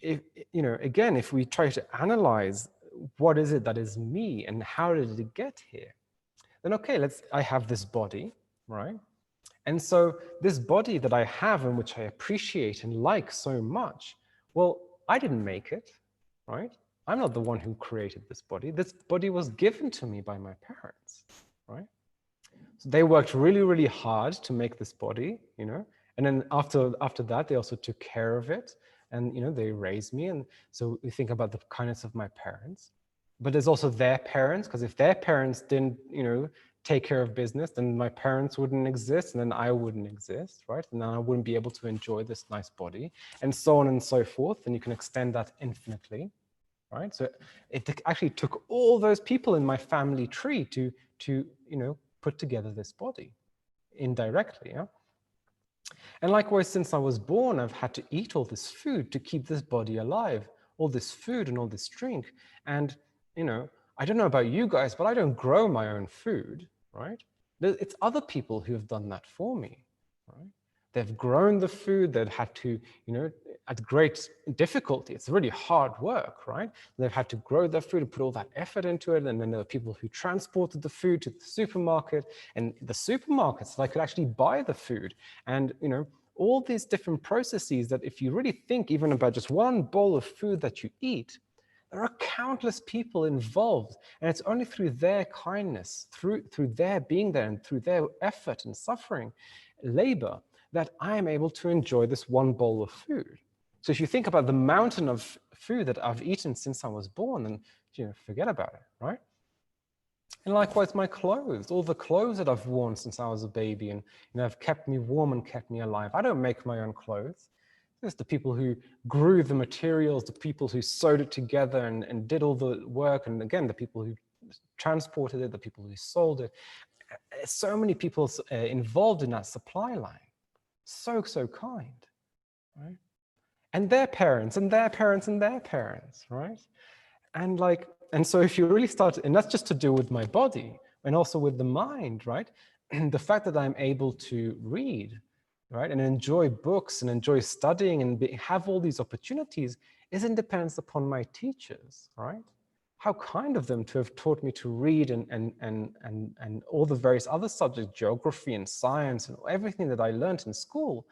again, if we try to analyze what is it that is me and how did it get here, then okay, I have this body, right? And so this body that I have and which I appreciate and like so much, well, I didn't make it, right? I'm not the one who created this body. This body was given to me by my parents, right? So they worked really, really hard to make this body, and then after that, they also took care of it, and they raised me. And so we think about the kindness of my parents, but there's also their parents, because if their parents didn't, take care of business, then my parents wouldn't exist, and then I wouldn't exist, right? And then I wouldn't be able to enjoy this nice body, and so on and so forth. And you can extend that infinitely, right? So it actually took all those people in my family tree to put together this body indirectly. Yeah? And likewise, since I was born, I've had to eat all this food to keep this body alive, all this food and all this drink. And, I don't know about you guys, but I don't grow my own food, right? It's other people who have done that for me, right? They've grown the food, they've had to, at great difficulty. It's really hard work, right? They've had to grow their food and put all that effort into it. And then there are people who transported the food to the supermarket, and the supermarkets, so I could actually buy the food. And, all these different processes that if you really think even about just one bowl of food that you eat, there are countless people involved, and it's only through their kindness, through their being there, and through their effort and suffering, labor, that I am able to enjoy this one bowl of food. So if you think about the mountain of food that I've eaten since I was born, then forget about it, right? And likewise, my clothes, all the clothes that I've worn since I was a baby, and have kept me warm and kept me alive. I don't make my own clothes. It's the people who grew the materials, the people who sewed it together and did all the work, and again, the people who transported it, the people who sold it. So many people involved in that supply line. So kind, right? And their parents, and their parents, and their parents, right? And so if you really start, and that's just to do with my body and also with the mind, right? The fact that I'm able to read, right, and enjoy books and enjoy studying and have all these opportunities is in dependence upon my teachers, right? How kind of them to have taught me to read and all the various other subjects, geography and science and everything that I learned in school,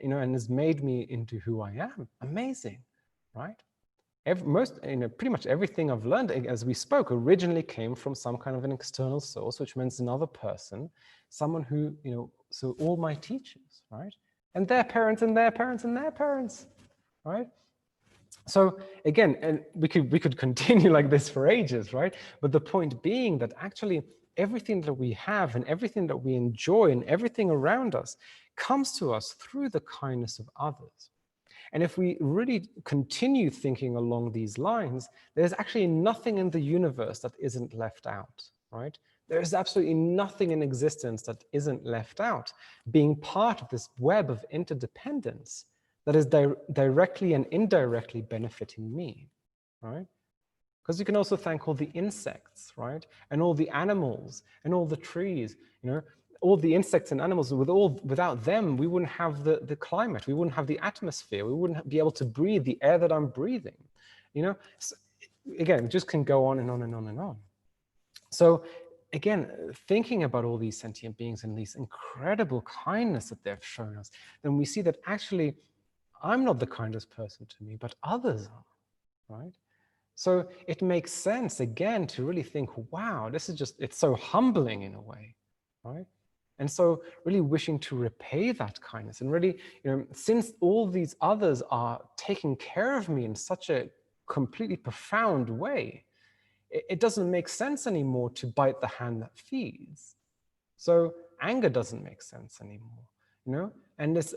and has made me into who I am. Amazing, right? Pretty much everything I've learned as we spoke originally came from some kind of an external source, which means another person, someone who, so all my teachers, right? And their parents and their parents and their parents, right? So again, and we could continue like this for ages, right? But the point being that actually everything that we have and everything that we enjoy and everything around us comes to us through the kindness of others. And if we really continue thinking along these lines, there's actually nothing in the universe that isn't left out, right? There is absolutely nothing in existence that isn't left out, being part of this web of interdependence that is directly and indirectly benefiting me, right? Because you can also thank all the insects, right? And all the animals and all the trees, all the insects and animals, without them, we wouldn't have the climate, we wouldn't have the atmosphere, we wouldn't be able to breathe the air that I'm breathing. So, again, it just can go on and on and on and on. So again, thinking about all these sentient beings and these incredible kindness that they've shown us, then we see that actually I'm not the kindest person to me, but others are, right? So it makes sense, again, to really think, wow, it's so humbling in a way, right? And so really wishing to repay that kindness and really, since all these others are taking care of me in such a completely profound way, it doesn't make sense anymore to bite the hand that feeds. So anger doesn't make sense anymore, and this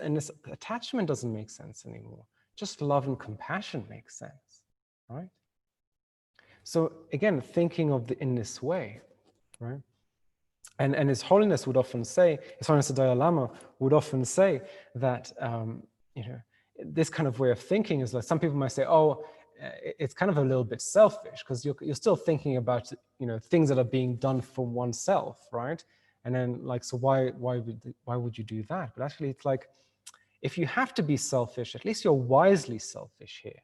attachment doesn't make sense anymore. Just love and compassion makes sense, right? So again, thinking of in this way, right? And His Holiness would often say, His Holiness the Dalai Lama would often say that, this kind of way of thinking is like, some people might say, oh, it's kind of a little bit selfish because you're still thinking about, things that are being done for oneself, right? And then like, so why would you do that? But actually it's like, if you have to be selfish, at least you're wisely selfish here,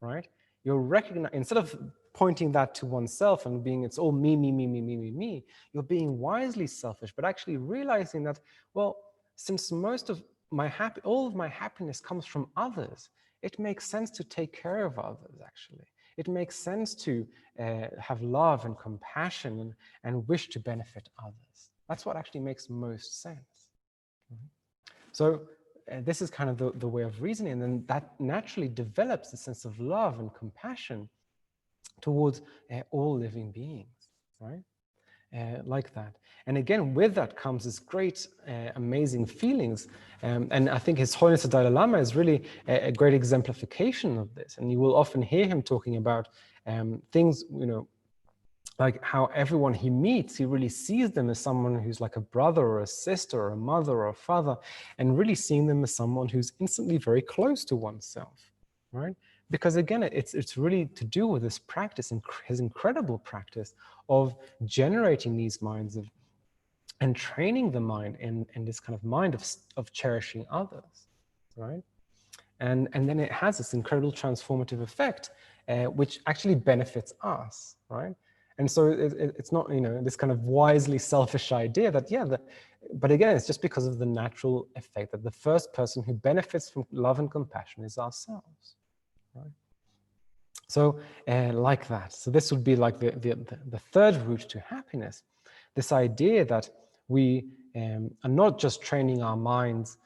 right? You're recognizing, instead of pointing that to oneself and being, it's all me, you're being wisely selfish, but actually realizing that, well, since all of my happiness comes from others, it makes sense to take care of others, actually. it makes sense to have love and compassion and wish to benefit others. That's what actually makes most sense. So this is kind of the way of reasoning, and then that naturally develops a sense of love and compassion towards all living beings, right? Like that. And again, with that comes this great, amazing feelings. And I think His Holiness the Dalai Lama is really a great exemplification of this. And you will often hear him talking about things, like how everyone he meets, he really sees them as someone who's like a brother or a sister or a mother or a father, and really seeing them as someone who's instantly very close to oneself, right? Because again, it's really to do with this practice, his incredible practice of generating these minds and training the mind in this kind of mind of cherishing others, right? And then it has this incredible transformative effect, which actually benefits us, right? And so it's not, this kind of wisely selfish idea that, but again, it's just because of the natural effect that the first person who benefits from love and compassion is ourselves, right? So like that. So this would be like the third route to happiness, this idea that we are not just training our minds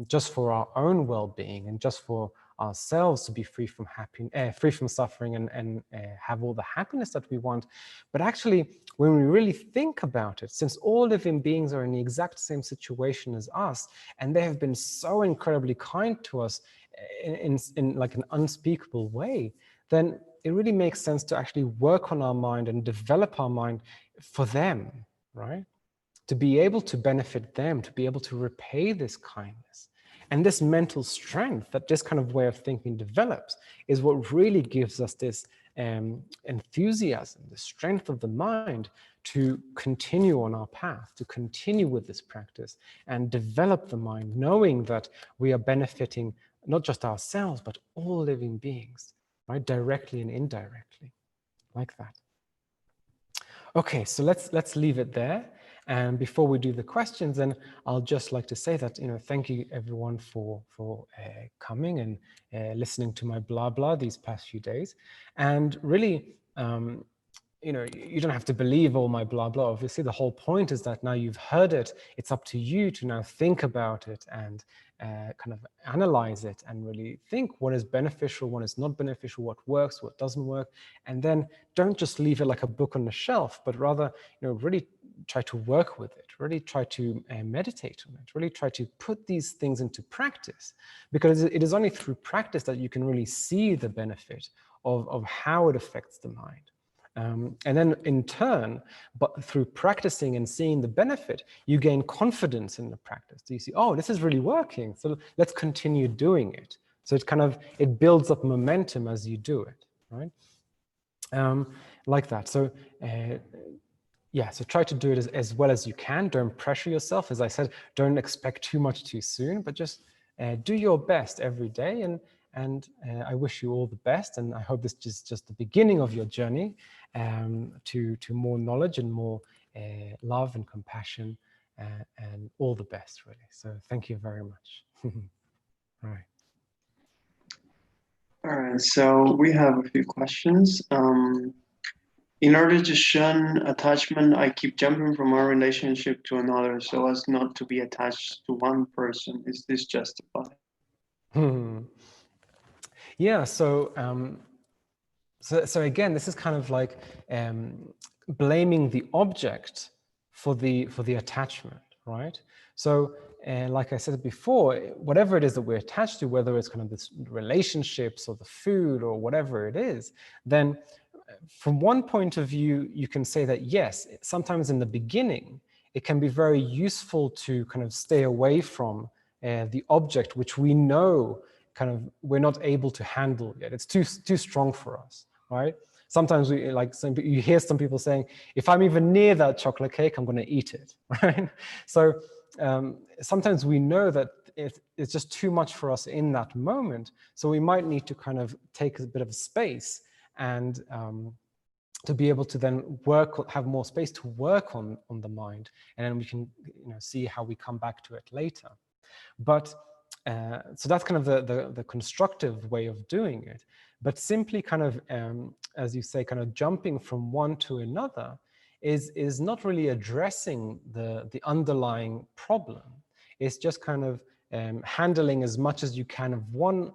just for our own well-being and just for ourselves to be free from free from suffering and have all the happiness that we want, but actually when we really think about it, since all living beings are in the exact same situation as us, and they have been so incredibly kind to us in like an unspeakable way, then it really makes sense to actually work on our mind and develop our mind for them, right? To be able to benefit them, to be able to repay this kindness. And this mental strength that this kind of way of thinking develops is what really gives us this enthusiasm, the strength of the mind to continue on our path, to continue with this practice and develop the mind, knowing that we are benefiting not just ourselves, but all living beings, right? Directly and indirectly, like that. Okay, so let's leave it there. And before we do the questions, then I'll just like to say that, thank you everyone for coming and listening to my blah blah these past few days. And really, you don't have to believe all my blah blah. Obviously, the whole point is that now you've heard it, it's up to you to now think about it and kind of analyze it and really think what is beneficial, what is not beneficial, what works, what doesn't work. And then don't just leave it like a book on the shelf, but rather, really try to work with it, really try to meditate on it, really try to put these things into practice, because it is only through practice that you can really see the benefit of how it affects the mind. And then in turn, but through practicing and seeing the benefit, you gain confidence in the practice. So you see, oh, this is really working. So let's continue doing it. So it builds up momentum as you do it, right? Like that. So so try to do it as well as you can. Don't pressure yourself. As I said, don't expect too much too soon, but just do your best every day. And I wish you all the best. And I hope this is just the beginning of your journey to more knowledge and more love and compassion and all the best, really. So thank you very much. All right. All right, so we have a few questions. In order to shun attachment, I keep jumping from one relationship to another so as not to be attached to one person. Is this justified? Yeah, so again, this is kind of like blaming the object for the attachment, right? So like I said before, whatever it is that we're attached to, whether it's kind of this relationships or the food or whatever it is, then from one point of view, you can say that yes, sometimes in the beginning, it can be very useful to kind of stay away from the object which we know kind of we're not able to handle yet. It's too strong for us, right? Sometimes you hear some people saying, if I'm even near that chocolate cake, I'm going to eat it, right? So sometimes we know that it's just too much for us in that moment. So we might need to kind of take a bit of space and to be able to then have more space to work on the mind, and then we can see how we come back to it later. But so that's kind of the constructive way of doing it. But simply kind of, as you say, kind of jumping from one to another is not really addressing the underlying problem. It's just kind of handling as much as you can of one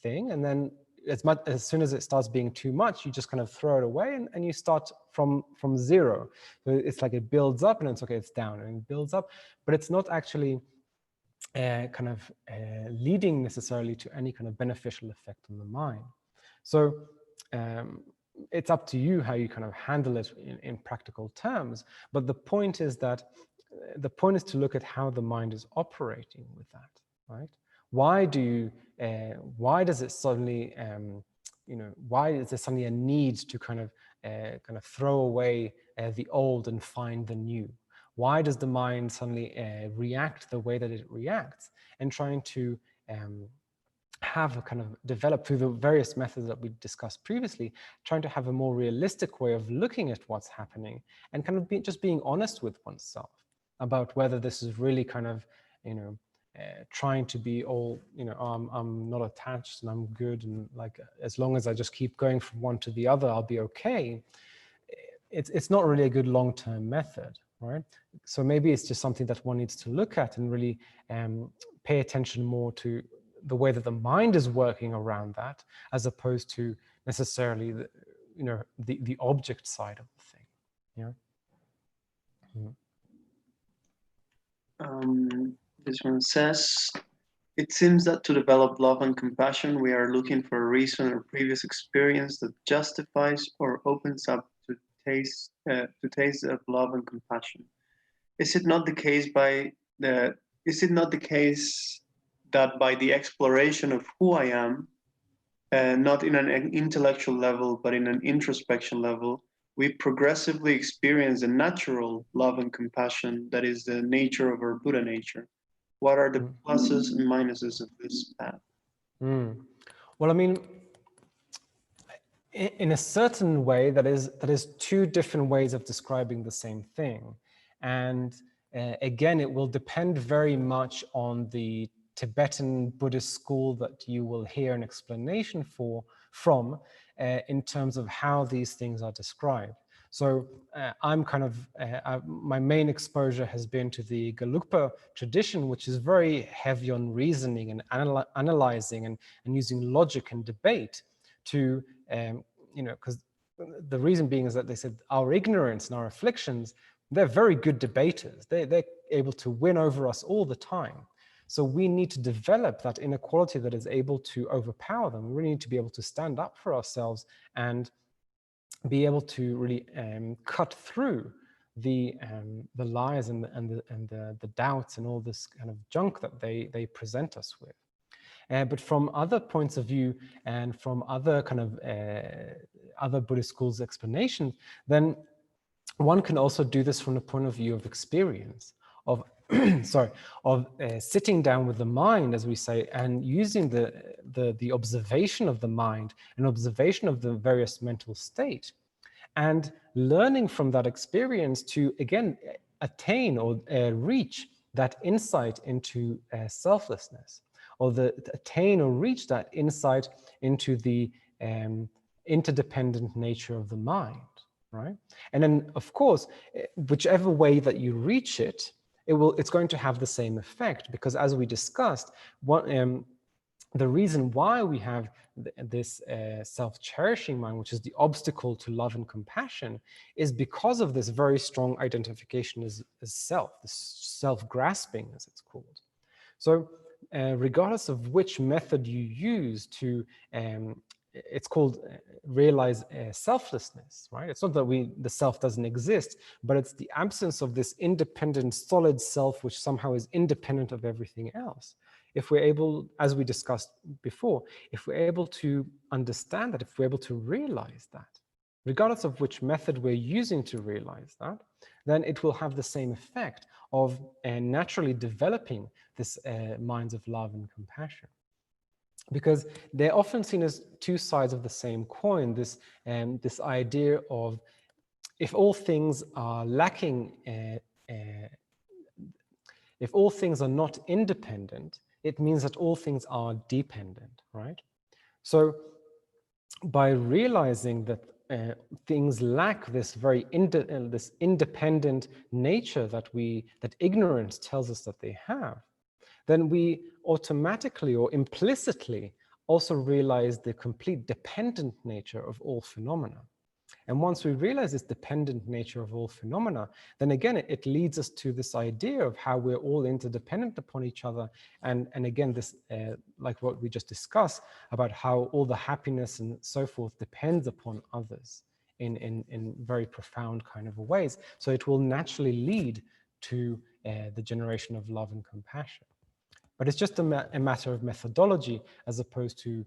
thing, and then as soon as it starts being too much, you just kind of throw it away, and you start from zero. So it's like it builds up, and it's okay, it's down, and it builds up, but it's not actually kind of leading necessarily to any kind of beneficial effect on the mind. So it's up to you how you kind of handle it in practical terms. But the point is that to look at how the mind is operating with that, right? Why does it suddenly, why is there suddenly a need to kind of throw away the old and find the new? Why does the mind suddenly react the way that it reacts? And trying to have a kind of develop through the various methods that we discussed previously, trying to have a more realistic way of looking at what's happening, and kind of just being honest with oneself about whether this is really kind of, trying to be all, I'm not attached and I'm good, and like as long as I just keep going from one to the other, I'll be okay. It's not really a good long-term method, right? So maybe it's just something that one needs to look at and really pay attention more to the way that the mind is working around that, as opposed to necessarily the object side of the thing. Yeah. This one says, it seems that to develop love and compassion, we are looking for a reason or previous experience that justifies or opens up to taste of love and compassion. Is it not the case that by the exploration of who I am, not in an intellectual level, but in an introspection level, we progressively experience a natural love and compassion that is the nature of our Buddha nature? What are the pluses and minuses of this path? Well, I mean, in a certain way, that is two different ways of describing the same thing. And again, it will depend very much on the Tibetan Buddhist school that you will hear an explanation from in terms of how these things are described. So I'm kind of, my main exposure has been to the Gelugpa tradition, which is very heavy on reasoning and analyzing and using logic and debate to, because the reason being is that they said our ignorance and our afflictions, they're very good debaters. They're able to win over us all the time. So we need to develop that inner quality that is able to overpower them. We really need to be able to stand up for ourselves and be able to really cut through the lies and the doubts and all this kind of junk that they present us with. But from other points of view and from other kind of other Buddhist schools' explanations, then one can also do this from the point of view of experience, of sitting down with the mind, as we say, and using the observation of the mind and observation of the various mental state, and learning from that experience to again attain or reach that insight into selflessness, or attain or reach that insight into the interdependent nature of the mind, right? And then, of course, whichever way that you reach it, it's going to have the same effect, because as we discussed, the reason why we have this self-cherishing mind, which is the obstacle to love and compassion, is because of this very strong identification as self, this self-grasping, as it's called. So regardless of which method you use to, it's called realize selflessness, right? It's not that the self doesn't exist, but it's the absence of this independent, solid self, which somehow is independent of everything else. If we're able, as we discussed before, if we're able to understand that, if we're able to realize that, regardless of which method we're using to realize that, then it will have the same effect of naturally developing this minds of love and compassion. Because they're often seen as two sides of the same coin, this idea of, if all things are lacking, if all things are not independent, it means that all things are dependent, right? So by realizing that things lack this very this independent nature that ignorance tells us that they have, then we automatically or implicitly also realize the complete dependent nature of all phenomena. And once we realize this dependent nature of all phenomena, then again, it leads us to this idea of how we're all interdependent upon each other. And again, this, like what we just discussed, about how all the happiness and so forth depends upon others in very profound kind of ways. So it will naturally lead to the generation of love and compassion. But it's just a matter of methodology as opposed to,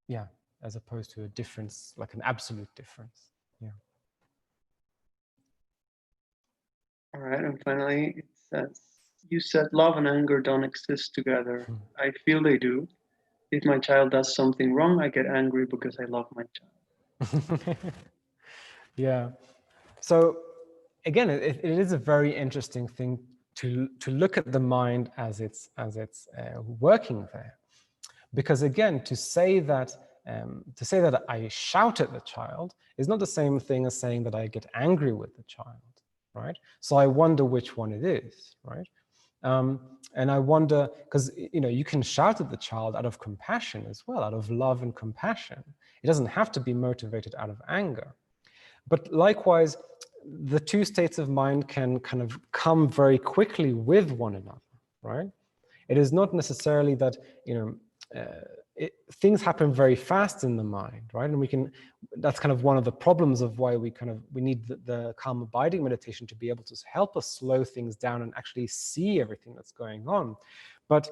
yeah, as opposed to a difference, like an absolute difference. Yeah. All right, and finally, it says, you said love and anger don't exist together. I feel they do. If my child does something wrong, I get angry because I love my child. Yeah. So again, it is a very interesting thing to look at the mind as it's working there, because again, to say that I shout at the child is not the same thing as saying that I get angry with the child, right? So I wonder which one it is, right? And I wonder, because you can shout at the child out of compassion as well, out of love and compassion. It doesn't have to be motivated out of anger. But likewise, the two states of mind can kind of come very quickly with one another, right? It is not necessarily that, things happen very fast in the mind, right? And that's kind of one of the problems of why we need the calm abiding meditation to be able to help us slow things down and actually see everything that's going on. But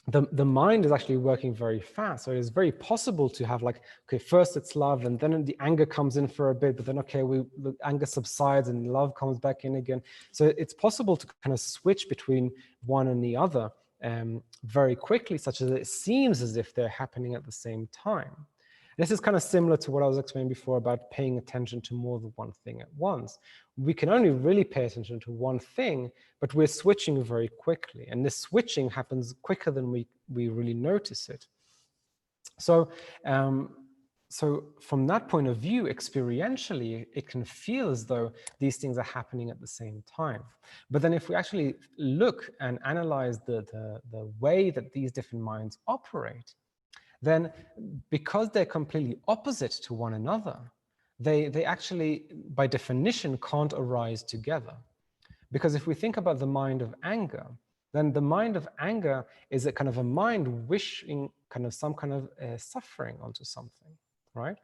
the mind is actually working very fast. So it is very possible to have like, okay, first it's love and then the anger comes in for a bit, but then, okay, the anger subsides and love comes back in again. So it's possible to kind of switch between one and the other very quickly, such as it seems as if they're happening at the same time. This is kind of similar to what I was explaining before about paying attention to more than one thing at once. We can only really pay attention to one thing, but we're switching very quickly. And this switching happens quicker than we really notice it. So, so from that point of view, experientially, it can feel as though these things are happening at the same time. But then if we actually look and analyze the way that these different minds operate, then because they're completely opposite to one another, they actually, by definition, can't arise together. Because if we think about the mind of anger, then the mind of anger is a kind of a mind wishing kind of some kind of suffering onto something, right?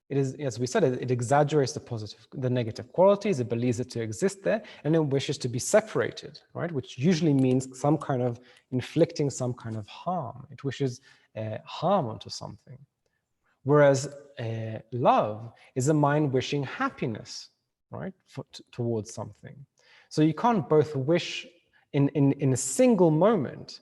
It is, as we said, it exaggerates the negative qualities, it believes it to exist there, and it wishes to be separated, right? Which usually means some kind of inflicting some kind of harm. It wishes harm onto something. Whereas love is a mind wishing happiness, right, towards something. So you can't both wish in a single moment.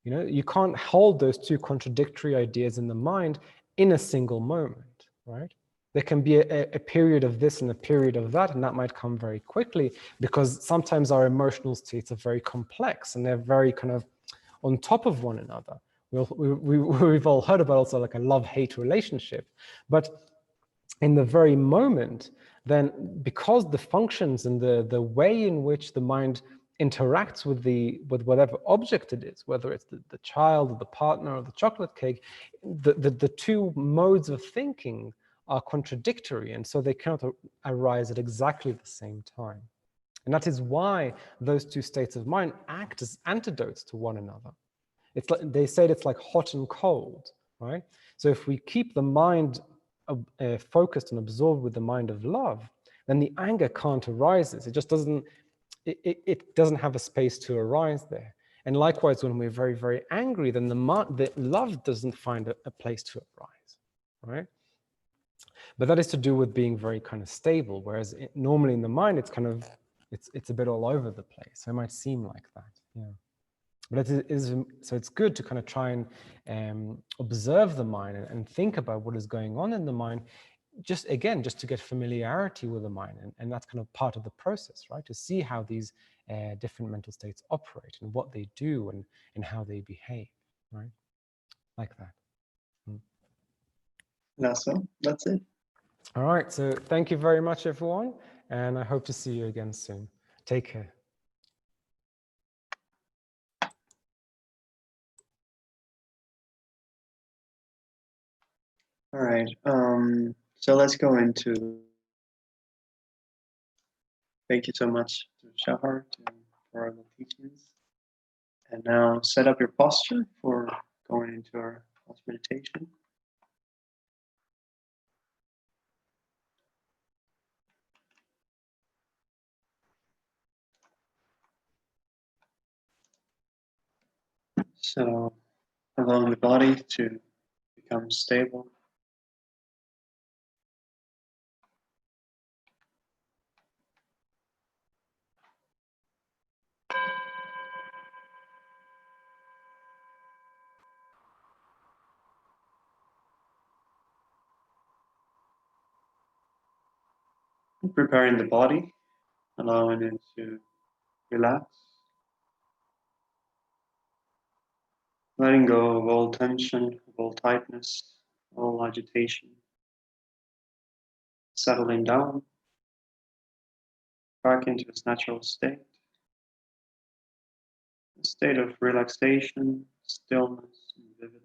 You can't hold those two contradictory ideas in the mind in a single moment, right? There can be a period of this and a period of that, and that might come very quickly because sometimes our emotional states are very complex and they're very kind of on top of one another. We've all heard about also like a love-hate relationship, but in the very moment, then because the functions and the way in which the mind interacts with whatever object it is, whether it's the child or the partner or the chocolate cake, the two modes of thinking are contradictory, and so they cannot arise at exactly the same time. And that is why those two states of mind act as antidotes to one another. It's like, they said it's like hot and cold, right? So if we keep the mind focused and absorbed with the mind of love, then the anger can't arise. It just doesn't, it doesn't have a space to arise there. And likewise, when we're very, very angry, then the love doesn't find a place to arise, right? But that is to do with being very kind of stable, whereas normally in the mind, it's kind of, it's a bit all over the place. So it might seem like that, yeah. But so it's good to kind of try and observe the mind and think about what is going on in the mind, just to get familiarity with the mind. And that's kind of part of the process, right? To see how these different mental states operate and what they do and how they behave, right? Like that. That's all. That's it. All right, so thank you very much, everyone, and I hope to see you again soon. Take care. All right. So let's go into. Thank you so much to Shahar for the teachings. And now set up your posture for going into our pulse meditation. So allowing the body to become stable. Preparing the body, allowing it to relax. Letting go of all tension, of all tightness, all agitation. Settling down back into its natural state. A state of relaxation, stillness, and vividness.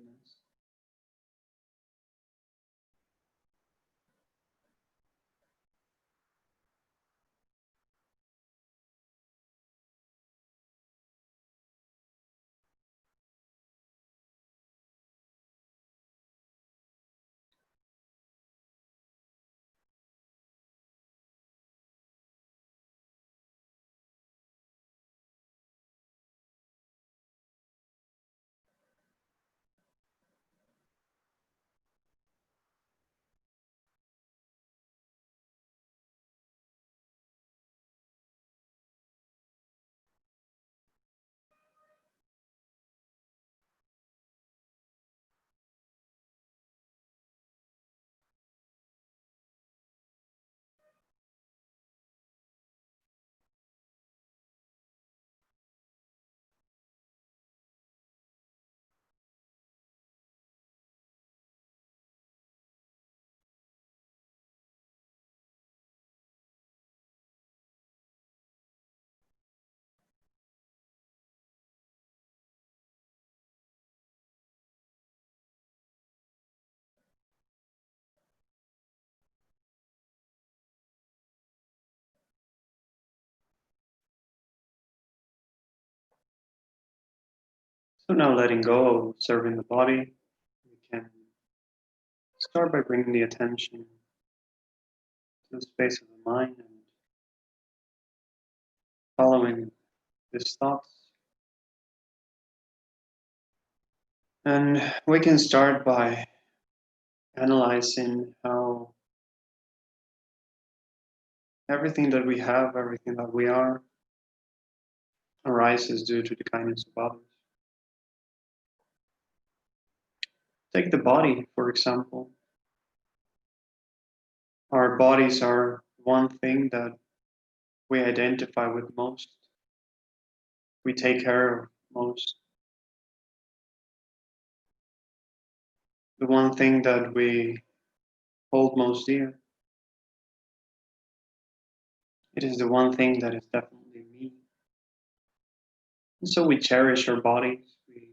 So now letting go of observing the body, we can start by bringing the attention to the space of the mind and following these thoughts. And we can start by analyzing how everything that we have, everything that we are, arises due to the kindness of others. Take the body, for example. Our bodies are one thing that we identify with most, we take care of most, the one thing that we hold most dear. It is the one thing that is definitely me. And so we cherish our bodies, we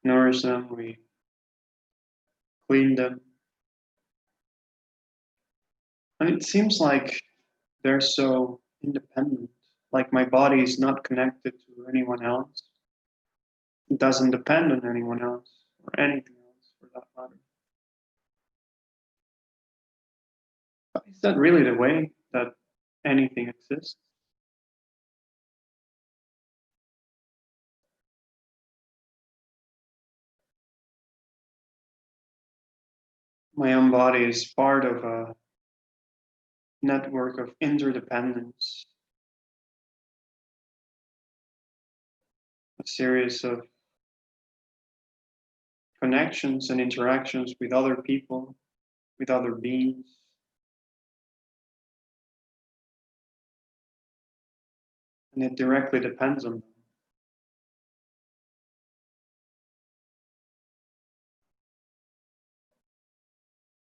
nourish them, we clean them. And it seems like they're so independent, like my body is not connected to anyone else. It doesn't depend on anyone else or anything else for that matter. But is that really the way that anything exists? My own body is part of a network of interdependence, a series of connections and interactions with other people, with other beings. And it directly depends on them.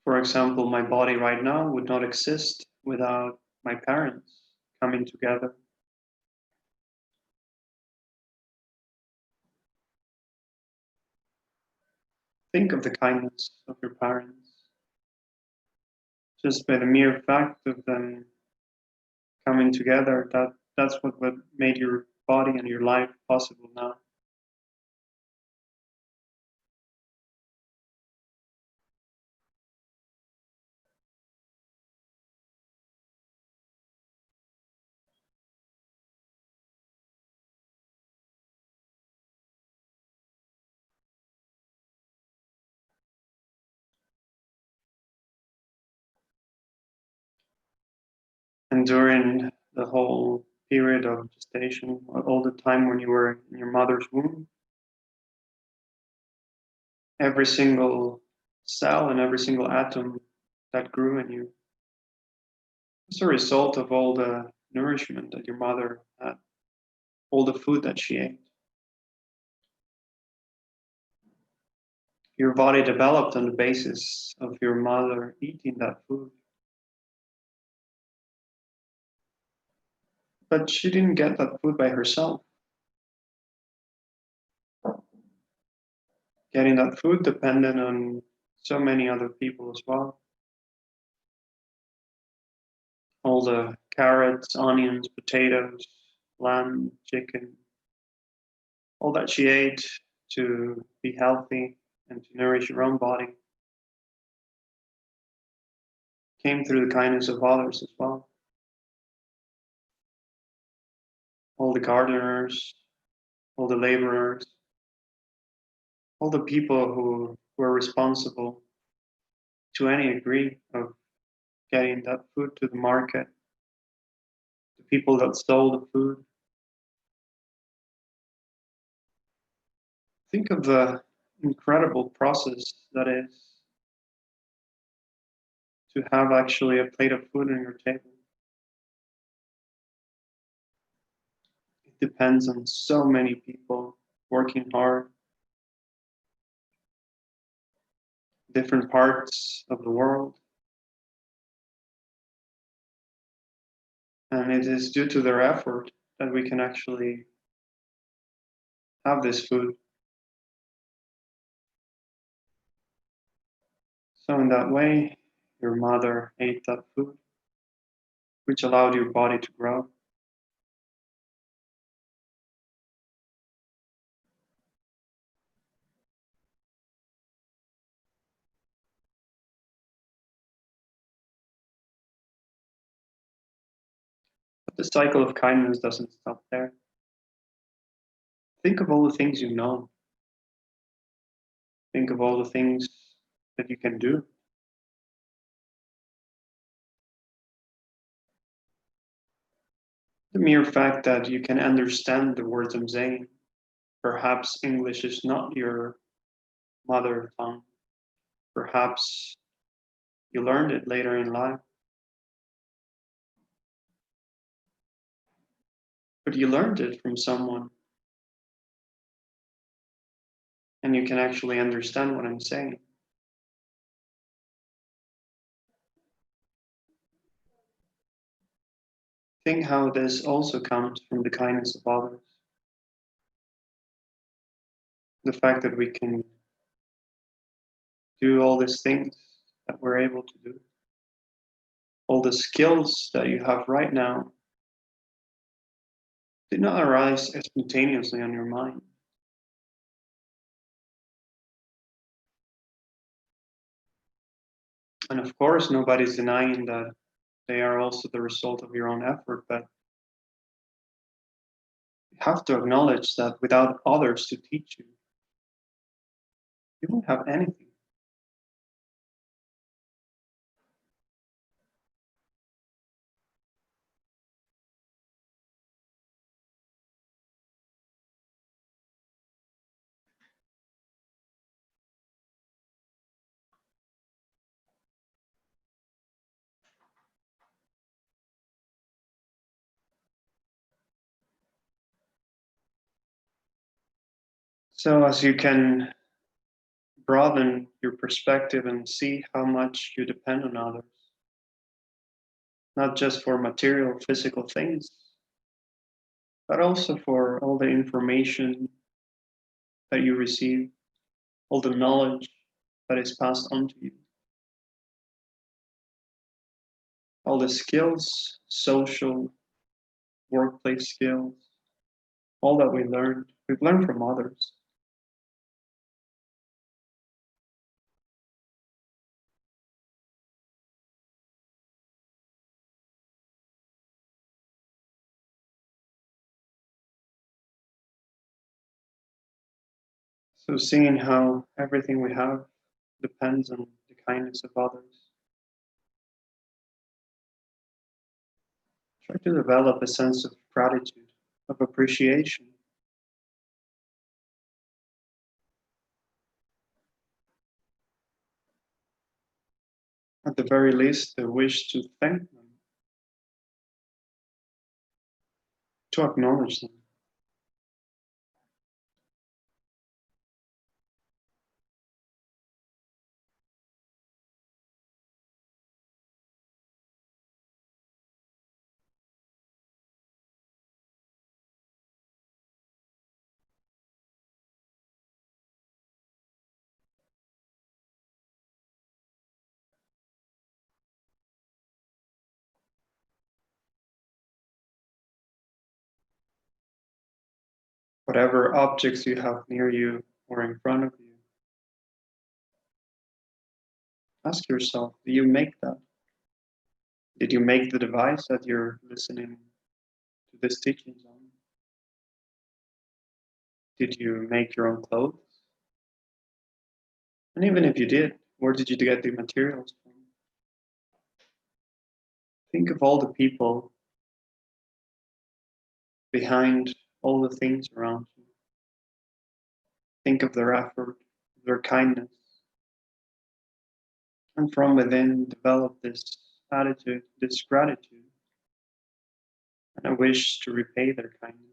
For example, my body right now would not exist without my parents coming together. Think of the kindness of your parents. Just by the mere fact of them coming together, that's what made your body and your life possible now. And during the whole period of gestation, all the time when you were in your mother's womb, every single cell and every single atom that grew in you was a result of all the nourishment that your mother had, all the food that she ate. Your body developed on the basis of your mother eating that food. But she didn't get that food by herself. Getting that food depended on so many other people as well. All the carrots, onions, potatoes, lamb, chicken, all that she ate to be healthy and to nourish her own body came through the kindness of others as well. All the gardeners, all the laborers, all the people who were responsible to any degree of getting that food to the market, the people that stole the food. Think of the incredible process that is to have actually a plate of food on your table. It depends on so many people working hard, different parts of the world. And it is due to their effort that we can actually have this food. So in that way, your mother ate that food, which allowed your body to grow. But the cycle of kindness doesn't stop there. Think of all the things you know. Think of all the things that you can do. The mere fact that you can understand the words I'm saying. Perhaps English is not your mother tongue. Perhaps you learned it later in life. But you learned it from someone, and you can actually understand what I'm saying. Think how this also comes from the kindness of others. The fact that we can do all these things that we're able to do. All the skills that you have right now did not arise spontaneously on your mind. And of course, nobody's denying that they are also the result of your own effort, but you have to acknowledge that without others to teach you, you won't have anything. So as you can broaden your perspective and see how much you depend on others, not just for material, physical things, but also for all the information that you receive, all the knowledge that is passed on to you, all the skills, social, workplace skills, all that we've learned from others. So seeing how everything we have depends on the kindness of others. Try to develop a sense of gratitude, of appreciation. At the very least, the wish to thank them, to acknowledge them. Whatever objects you have near you or in front of you, ask yourself, do you make that? Did you make the device that you're listening to this teachings on? Did you make your own clothes? And even if you did, where did you get the materials from? Think of all the people behind all the things around you. Think of their effort, their kindness. And from within, develop this attitude, this gratitude, and a wish to repay their kindness.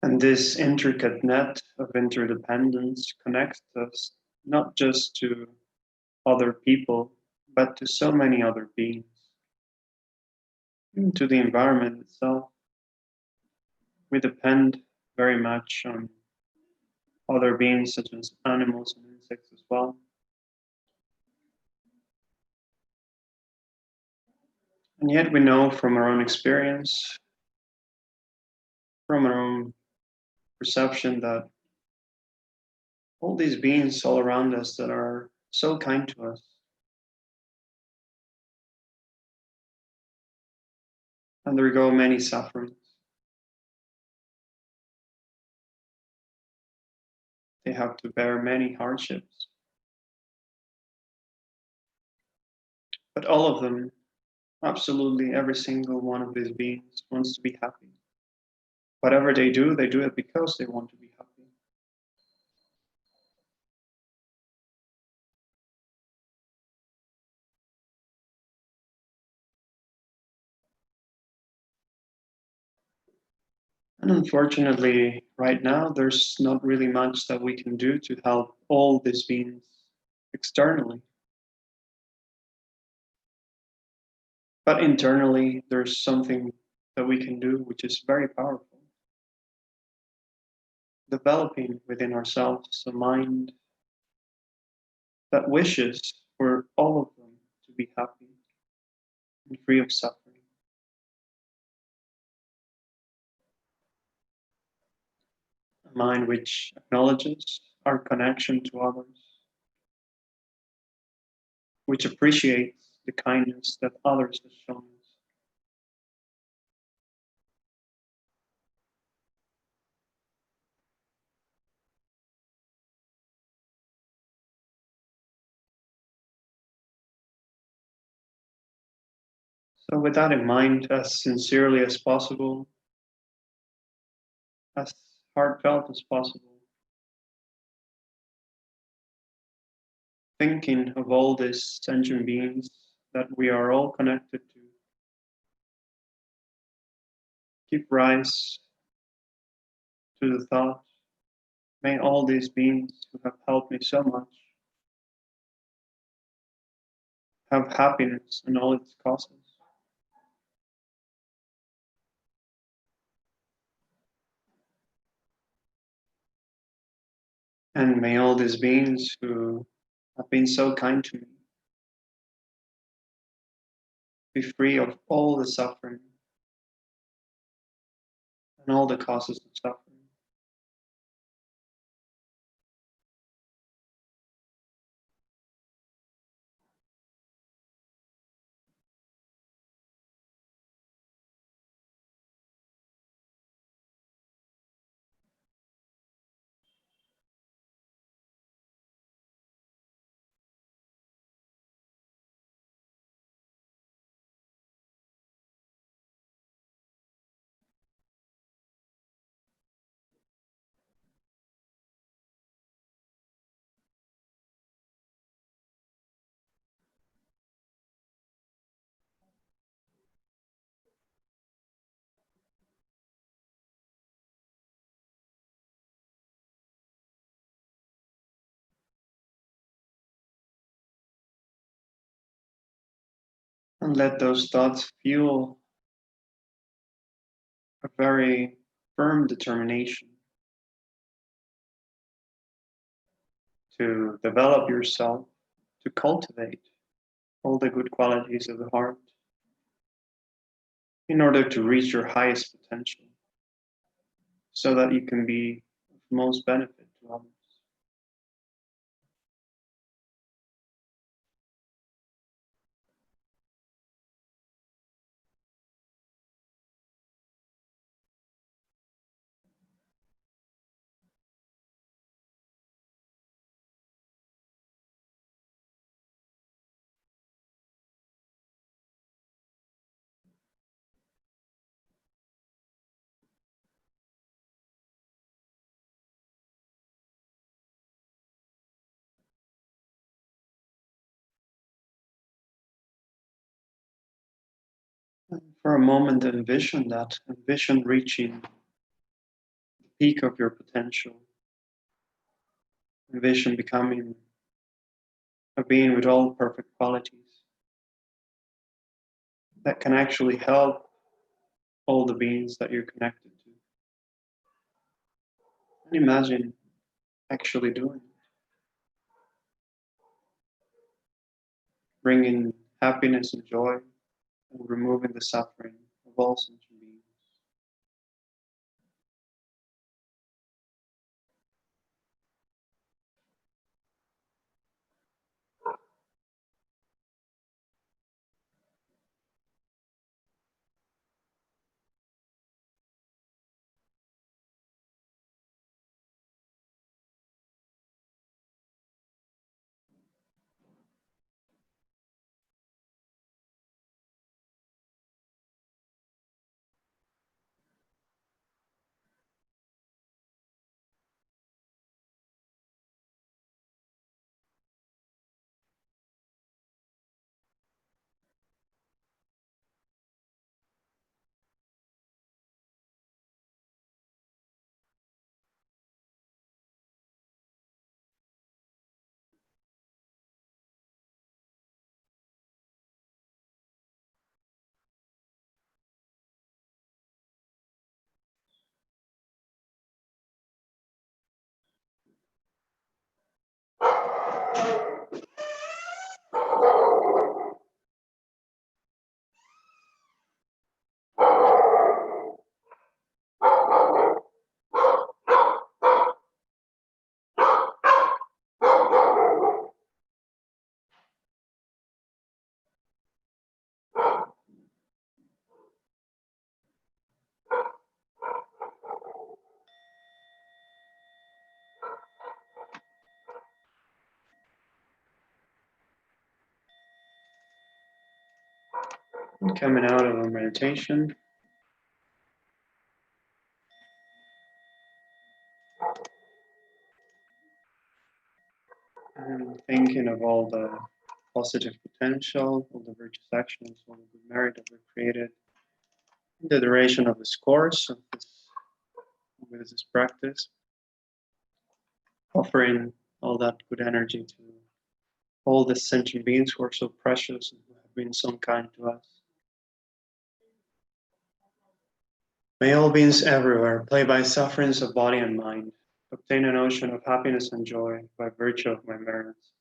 And this intricate net of interdependence connects us not just to other people, but to so many other beings, even to the environment itself. We depend very much on other beings such as animals and insects as well. And yet we know from our own experience, from our own perception, that all these beings all around us that are so kind to us undergo many sufferings. They have to bear many hardships. But all of them, absolutely every single one of these beings wants to be happy. Whatever they do it because they want to be happy. And unfortunately, right now, there's not really much that we can do to help all these beings externally. But internally, there's something that we can do which is very powerful. Developing within ourselves a mind that wishes for all of them to be happy and free of suffering. A mind which acknowledges our connection to others, which appreciates the kindness that others have shown us. So, with that in mind, as sincerely as possible, as heartfelt as possible, thinking of all these sentient beings that we are all connected to, give rise to the thought, may all these beings who have helped me so much have happiness and all its causes. And may all these beings who have been so kind to me be free of all the suffering and all the causes of suffering. And let those thoughts fuel a very firm determination to develop yourself, to cultivate all the good qualities of the heart in order to reach your highest potential so that you can be of most benefit to others. And for a moment, envision that, envision reaching the peak of your potential, envision becoming a being with all perfect qualities that can actually help all the beings that you're connected to. And imagine actually doing it, bringing happiness and joy and removing the suffering of all sentient beings. Coming out of a meditation, and thinking of all the positive potential, all the virtuous actions, all the good merit that we've created in the duration of this course, of this practice, offering all that good energy to all the sentient beings who are so precious and who have been so kind to us. May all beings everywhere, plagued by sufferings of body and mind, obtain an ocean of happiness and joy by virtue of my merits.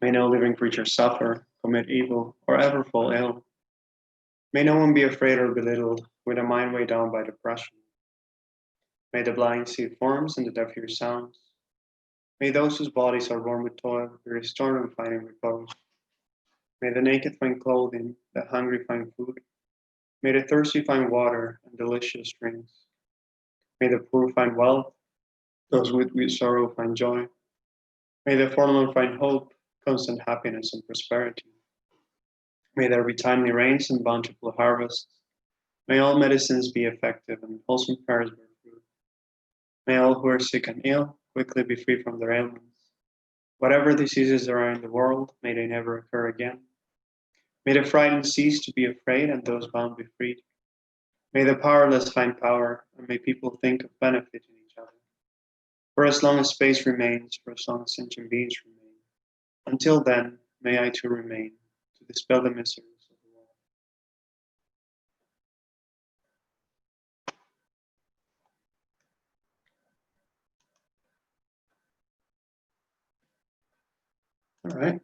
May no living creature suffer, commit evil, or ever fall ill. May no one be afraid or belittled, with a mind weighed down by depression. May the blind see forms and the deaf hear sounds. May those whose bodies are worn with toil be restored and finding repose. May the naked find clothing, the hungry find food. May the thirsty find water and delicious drinks. May the poor find wealth, those with sorrow find joy. May the forlorn find hope, constant happiness and prosperity. May there be timely rains and bountiful harvests. May all medicines be effective and wholesome prayers bear fruit. May all who are sick and ill quickly be free from their ailments. Whatever diseases there are in the world, may they never occur again. May the frightened cease to be afraid and those bound be freed. May the powerless find power, and may people think of benefiting each other. For as long as space remains, for as long as sentient beings remain, until then, may I too remain, to dispel the miseries of the world. All right.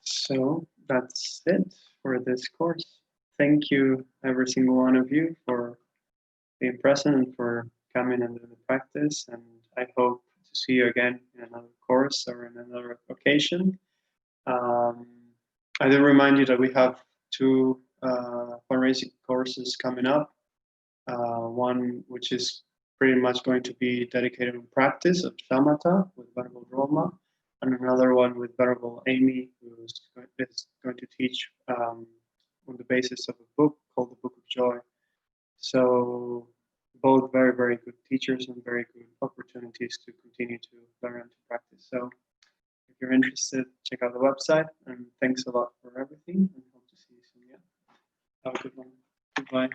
So that's it for this course. Thank you, every single one of you, for being present and for coming and doing the practice. And I hope to see you again in another course or in another occasion. I do remind you that we have two fundraising courses coming up. One which is pretty much going to be dedicated to practice of shamatha with Venerable Roma, and another one with Venerable Amy, who is going to teach on the basis of a book called the Book of Joy. So both very, very good teachers and very good opportunities to continue to learn and to practice. So if you're interested, check out the website, and thanks a lot for everything, and hope to see you soon. Yeah. Have a good one. Goodbye.